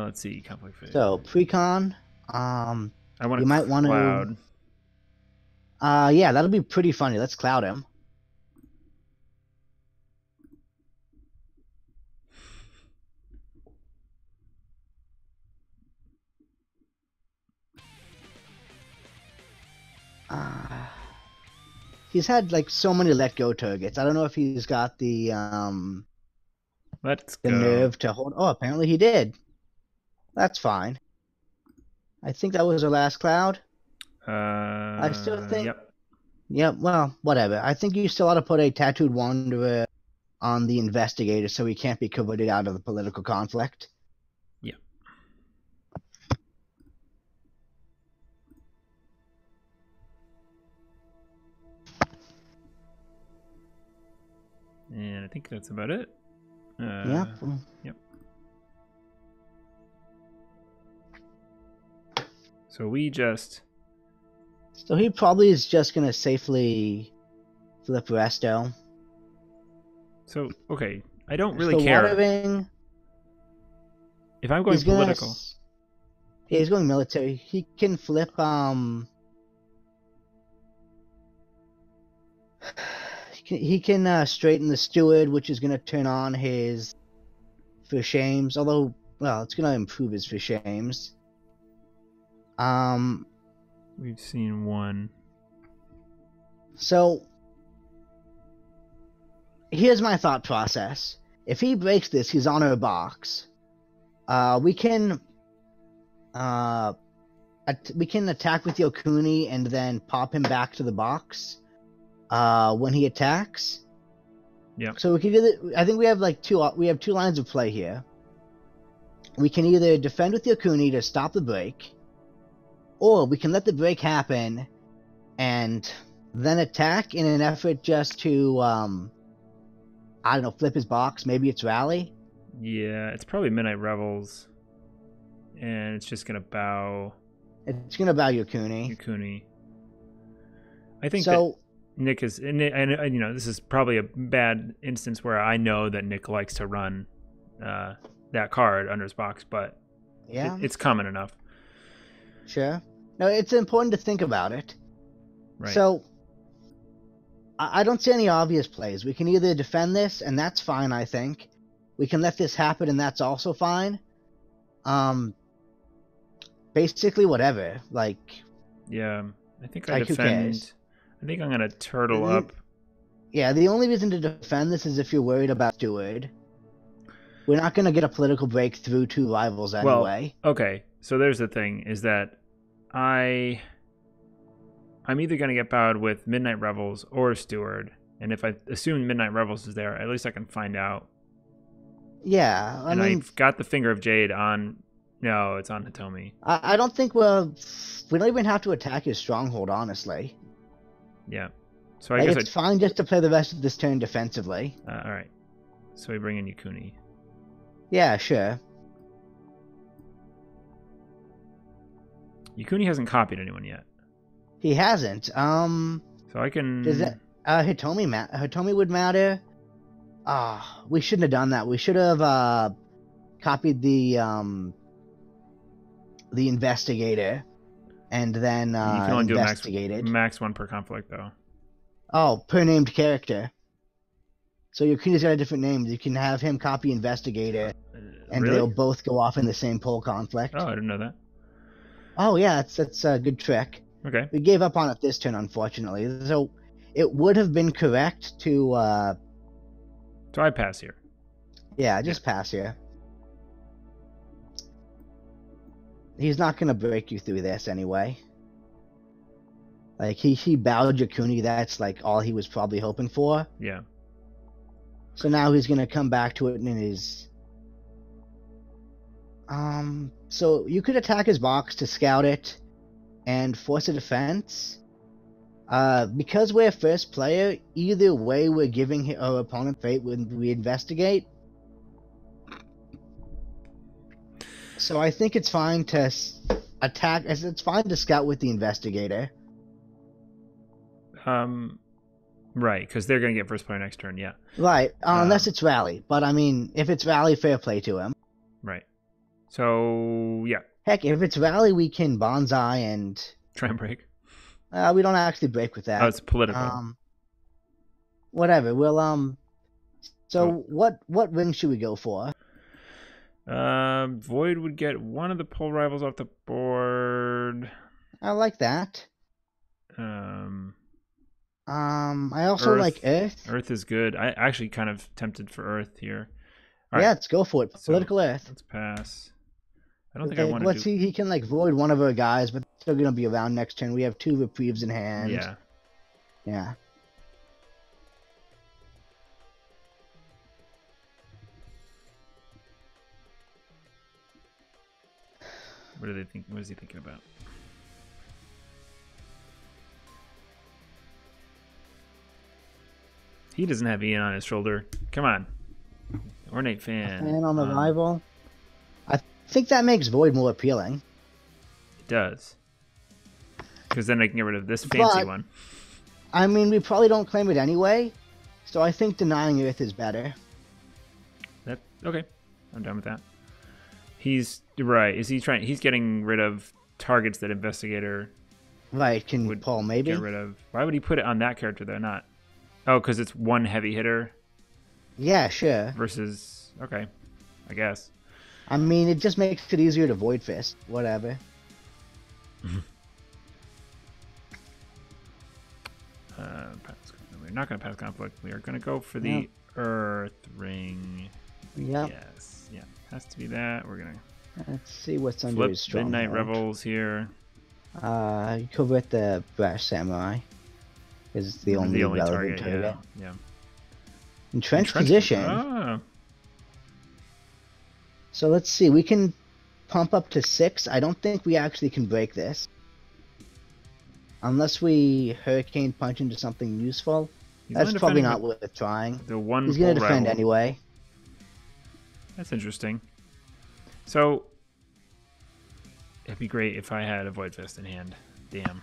Let's see, conflict phase. So, precon. I want you might want cloud. to. Yeah, that'll be pretty funny. Let's cloud him. He's had like so many let go targets. I don't know if he's got the Let's go. nerve to hold. Oh, apparently he did. That's fine. I think that was our last cloud. I still think. Yep. Yep. Well, whatever. I think you still ought to put a tattooed wanderer on the investigator so he can't be converted out of the political conflict. Yeah. And I think that's about it. Yep. Yep. So we just. So he probably is just gonna safely flip Resto. So okay, I don't really So care watering, if I'm going he's gonna political. Yeah, he's going military. He can flip he can straighten the steward, which is gonna turn on his for shames. Although, well, it's gonna improve his for shames. We've seen one. So here's my thought process. If he breaks this, he's on our box. We can attack with Yokuni and then pop him back to the box when he attacks. Yeah. So we can either, I think we have like two lines of play here. We can either defend with Yokuni to stop the break, or we can let the break happen and then attack in an effort just to I don't know, flip his box. Maybe it's rally. Yeah, it's probably Midnight Revels, and it's just gonna bow It's gonna bow Yokuni. Yukuni. I think So that Nick is, and you know, this is probably a bad instance where I know that Nick likes to run that card under his box, but yeah, it's common enough. sure. No, it's important to think about it. Right. So I don't see any obvious plays. We can either defend this, and that's fine, I think. We can let this happen, and that's also fine. Basically, whatever. Like, Yeah, I think I Like, who defend. cares? I think I'm gonna turtle Mhm. up. yeah, the only reason to defend this is if you're worried about Steward. We're not going to get a political breakthrough two rivals anyway. Well, okay. So there's the thing: is that I'm either gonna get bowed with Midnight Revels or Steward, And if I assume Midnight Revels is there, at least I can find out. Yeah, I mean, I've got the Finger of Jade on. No, it's on Hitomi. I don't think we don't even have to attack his stronghold, honestly. Yeah. So I guess it's fine just to play the rest of this turn defensively. All right. So we bring in Yukuni. Yeah, sure. Yukuni hasn't copied anyone yet. He hasn't. So I can. Does that Hitomi would matter? We shouldn't have done that. We should have copied the investigator, and then you can only investigated. Do max one per conflict, though. Oh, per named character. So Yukuni's got a different name. You can have him copy investigator, and really? they'll both go off in the same poll conflict. Oh, I didn't know that. Oh yeah, that's a good trick. Okay. We gave up on it this turn, unfortunately. So it would have been correct to. So I pass here. Yeah, just pass here. He's not gonna break you through this anyway. Like he bowed Yukuni. That's like all he was probably hoping for. Yeah. So now he's gonna come back to it in his. So you could attack his box to scout it, and force a defense. Because we're first player, either way we're giving our opponent fate when we investigate. So I think it's fine to attack. It's fine to scout with the investigator. Right, because they're gonna get first player next turn. Yeah. Right, unless it's rally. But I mean, if it's rally, fair play to him. Right. So yeah. Heck, if it's rally, we can bonsai and try and break. We don't actually break with that. Oh, it's political. Whatever. We'll So what ring should we go for? Void would get one of the pole rivals off the board. I like that. I also like Earth. Earth is good. I actually kind of tempted for Earth here. All right. Let's go for it. Political Earth. Let's pass. I don't think I want to. Let's see. He can like void one of our guys, but still gonna be around next turn. We have 2 reprieves in hand. Yeah. Yeah. What do they think? What is he thinking about? He doesn't have Ian on his shoulder. Come on. Ornate fan. Fan on the rival. I think that makes Void more appealing. It does. Because then I can get rid of this fancy one. I mean, we probably don't claim it anyway. So I think denying Earth is better. Okay. I'm done with that. He's right. Is he trying? He's getting rid of targets that investigator. Right. Can Paul maybe get rid of? Why would he put it on that character though? Not. Oh, because it's one heavy hitter. Yeah, sure. Versus okay, I guess. I mean, it just makes it easier to void fist. Whatever. We're not going to pass conflict. We are going to go for the Earth Ring. Yeah. Yes. Yeah. Has to be that. We're gonna. Let's see what's under his stronghold. Midnight Revels here. You cover it the Brash Samurai. Is the only relevant target. Yeah. Entrenched position. Ah. So let's see. We can pump up to 6. I don't think we actually can break this. Unless we Hurricane Punch into something useful. That's probably not worth trying. The one He's going to defend anyway. That's interesting. So, it'd be great if I had a Void Fist in hand. Damn.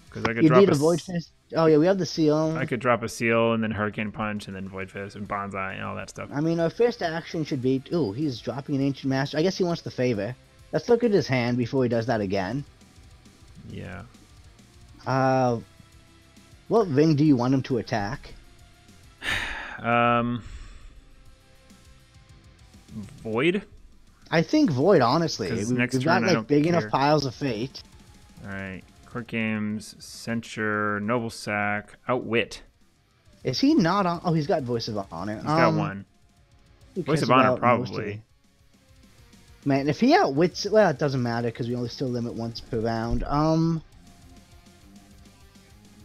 Because I could drop need a Void Fist? Oh, yeah, we have the seal. I could drop a seal and then Hurricane Punch and then Void Fist and Bonsai and all that stuff. I mean, our first action should be... Ooh, he's dropping an Ancient Master. I guess he wants the favor. Let's look at his hand before he does that again. Yeah. What ring do you want him to attack? Void? I think Void, honestly. We've got like big enough piles of fate. Alright. Court Games, Censure, Noble Sack, Outwit. Is he not on? Oh, he's got Voice of Honor. He's got one. Voice of Honor, probably. Man, if he outwits... Well, it doesn't matter because we only still limit once per round.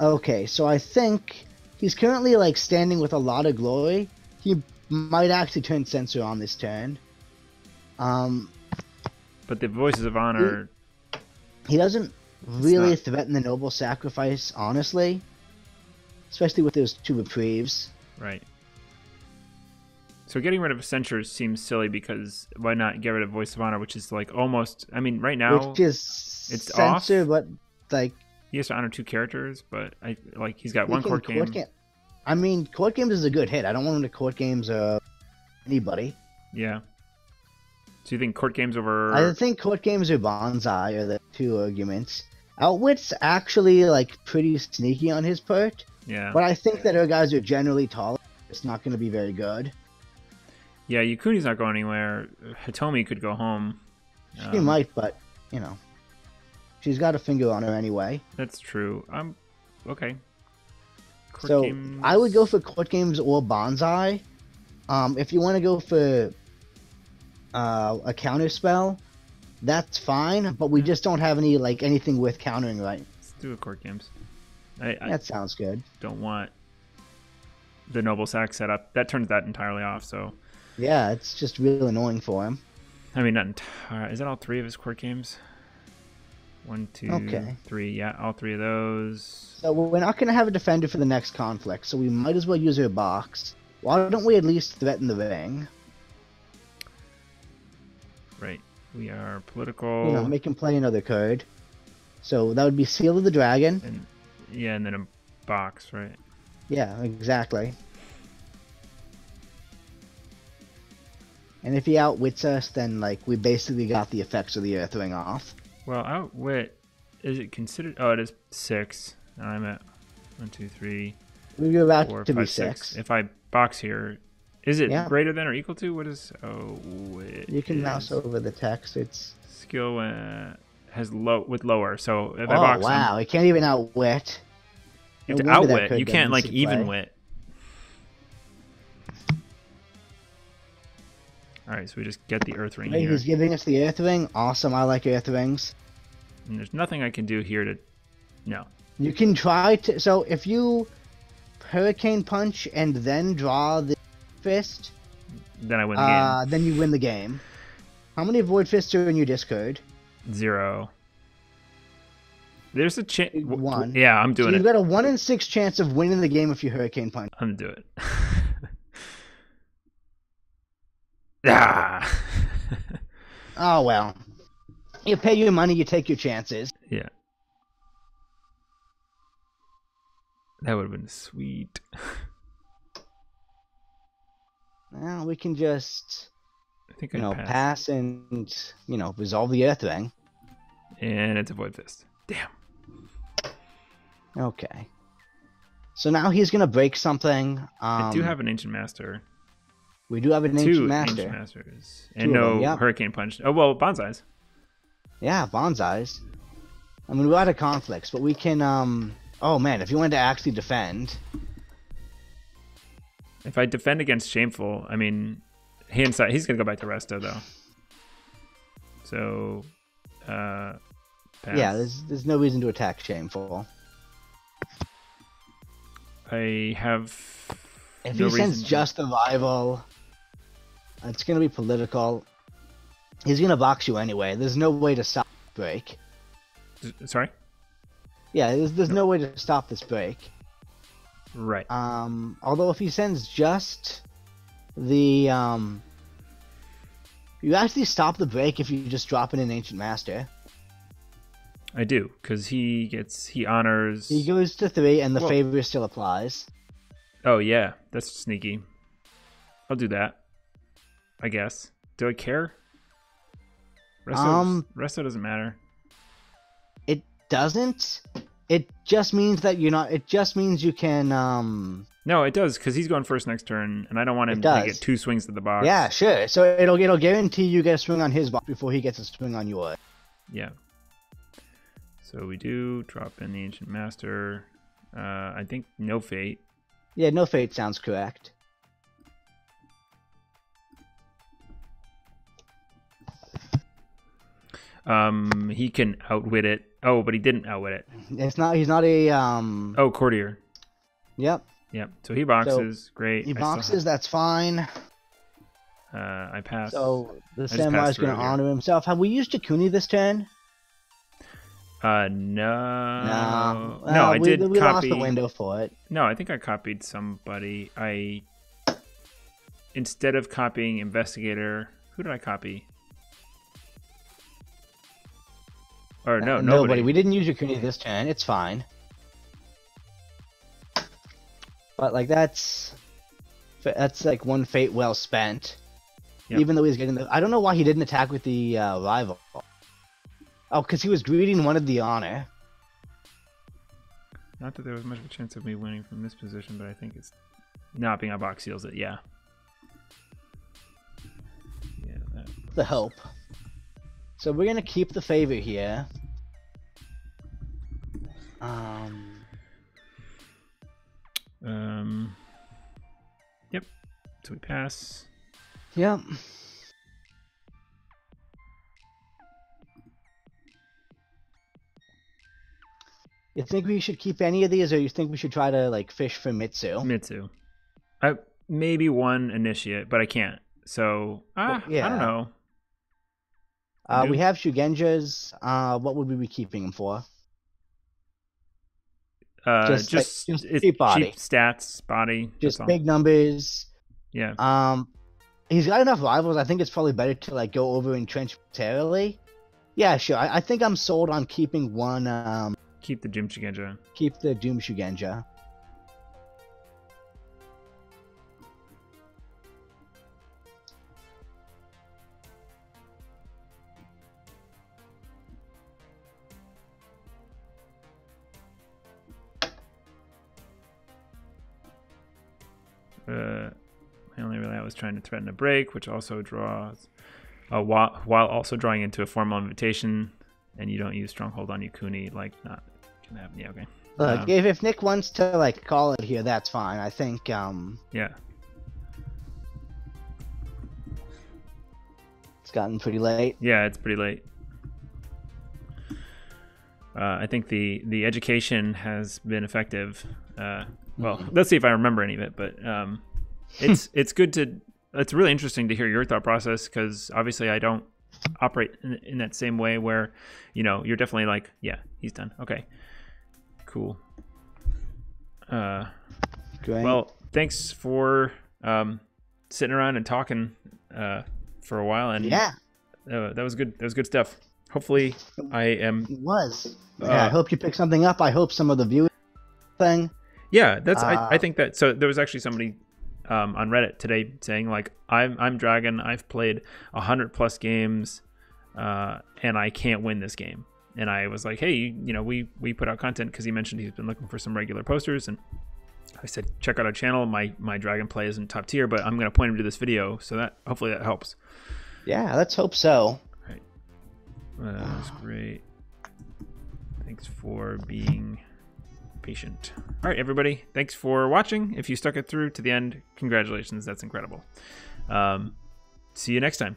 Okay, so I think he's currently like standing with a lot of glory. He might actually turn Sensei on this turn. But the Voices of Honor... He doesn't really threaten the Noble Sacrifice, honestly. Especially with those 2 reprieves. Right. So getting rid of Censure seems silly because why not get rid of Voice of Honor, which is like almost... I mean, right now... Which is it's Censor, off. but like... He has to honor 2 characters, but he's got 1 court game. I mean, court games is a good hit. I don't want him to court games anybody. Yeah. So you think court games over... I think court games or Bonsai are the 2 arguments. Outwit's actually like pretty sneaky on his part. Yeah. But I think that our guys are generally taller. It's not going to be very good. Yeah, Yukuni's not going anywhere. Hitomi could go home. She might, but, you know. She's got a finger on her anyway. That's true. Okay. Court so games... I would go for court games or Bonsai. If you want to go for a counter spell, that's fine. But we just don't have anything with countering right. Let's do a court games. That sounds good. Don't want the Noble Sack setup. That turns that entirely off. So yeah, it's just real annoying for him. I mean, not entirely. Is that all 3 of his court games? 1, 2, 3. Yeah, all 3 of those. So we're not going to have a defender for the next conflict, so we might as well use our box. Why don't we at least threaten the ring? Right. We are political. You know, make him play another card. So that would be Seal of the Dragon. And then a box, right? Yeah, exactly. And if he outwits us, then we basically got the effects of the Earth Ring off. Well, outwit, is it considered? Oh, it is 6. And I'm at 1, 2, 3. We're about 4, to 5, be 6. 6. If I box here, is it Yeah. greater than or equal to? What is? Oh, you can mouse over the text. It's skill has lower. So if I oh box wow, him, he can't even outwit. you have No to wonder that outwit. card You can't doesn't see even play. wit. All right, so we just get the Earth Ring Hey, here. he's giving us the Earth Ring. Awesome, I like Earth Rings. And there's nothing I can do here to... No. You can try to... So, if you Hurricane Punch and then draw the Fist... Then I win the game. Then you win the game. How many Void Fists are in your discard? 0. There's a chance... 1. Yeah, I'm doing so it. you've got a 1 in 6 chance of winning the game if you Hurricane Punch. I'm gonna do it. Ah! Oh, well. You pay your money, you take your chances. Yeah. That would have been sweet. Well, we can just... I think I passed. pass and, resolve the Earth Ring. And it's a Void Fist. Damn. Okay. So now he's going to break something. I do have an Ancient Master. We do have an 2 Ancient Master. Ancient Masters. 2 And of no them, yep. Hurricane Punch. Oh, well, Bonsais. Yeah, Bonsais. I mean, we're out of conflicts, but we can, Oh, man, if you wanted to actually defend... If I defend against Shameful, I mean, he's going to go back to Resto, though. So, pass. Yeah, there's no reason to attack Shameful. I have If no he sends reason Just the Rival, it's going to be political. He's going to box you anyway. There's no way to stop the break. Sorry? Yeah, there's no way to stop this break. Right. Although if he sends just the, you actually stop the break if you just drop in an Ancient Master. I do, because he honors... He goes to 3 and the favor still applies. Oh, yeah. That's sneaky. I'll do that. I guess. Do I care? Resto doesn't matter. It doesn't. It just means that you're not... It just means you can... No, it does, because he's going first next turn, and I don't want him to get 2 swings to the box. Yeah, sure. So it'll guarantee you get a swing on his box before he gets a swing on yours. Yeah. So we do drop in the Ancient Master. I think no Fate. Yeah, no Fate sounds correct. He can outwit it. Oh, but he didn't outwit it. He's not a Oh, Courtier. Yep. Yep. So he boxes. Great. He boxes. That's fine. I pass. So the samurai's going to honor himself. Have we used Jakuni this turn? No. No. No, I did we copy. lost the window for it. No, I think I copied somebody. Instead of copying investigator, who did I copy? Or no, nobody. We didn't use Jakuni this turn. It's fine. But like that's like one fate well spent. Yep. Even though he's getting I don't know why he didn't attack with the rival. Oh, because he was greeting one of the honor. Not that there was much of a chance of me winning from this position, but I think it's not being on box seals it. Yeah. Yeah. The hope. So we're gonna keep the favor here. Yep. So we pass. Yep. You think we should keep any of these, or you think we should try to like fish for Mitsu? Mitsu. Maybe one initiate, but I can't. So yeah. I don't know. We have Shugenjas. What would we be keeping him for? Just cheap body. Cheap stats, body. Just big numbers. Yeah. He's got enough rivals. I think it's probably better to like go over entrench militarily. Yeah, sure. I think I'm sold on keeping one. Keep the Doom Shugenja. Keep the Doom Shugenja. My only really I was trying to threaten a break, which also draws while also drawing into a formal invitation, and you don't use Stronghold on Yukuni, like not gonna happen. Yeah, okay. Look, if Nick wants to like call it here, that's fine. I think yeah. It's gotten pretty late. Yeah, it's pretty late. I think the education has been effective. Well, let's see if I remember any of it, but it's good to. It's really interesting to hear your thought process, because obviously I don't operate in that same way where, you're definitely like, yeah, he's done. Okay, cool. Great. Well, thanks for sitting around and talking for a while, and yeah, that was good. That was good stuff. Hopefully, I am. It was. Yeah, I hope you pick something up. I hope some of the viewing thing. Yeah, that's. I think that. So there was actually somebody on Reddit today saying like, I'm Dragon. I've played 100+ games, and I can't win this game. And I was like, hey, we put out content, because he mentioned he's been looking for some regular posters, and I said, check out our channel. My Dragon play isn't top tier, but I'm gonna point him to this video, so that hopefully that helps. Yeah, let's hope so. Right. That was great. Thanks for being patient. All right, everybody. Thanks for watching. If you stuck it through to the end, congratulations. That's incredible. See you next time.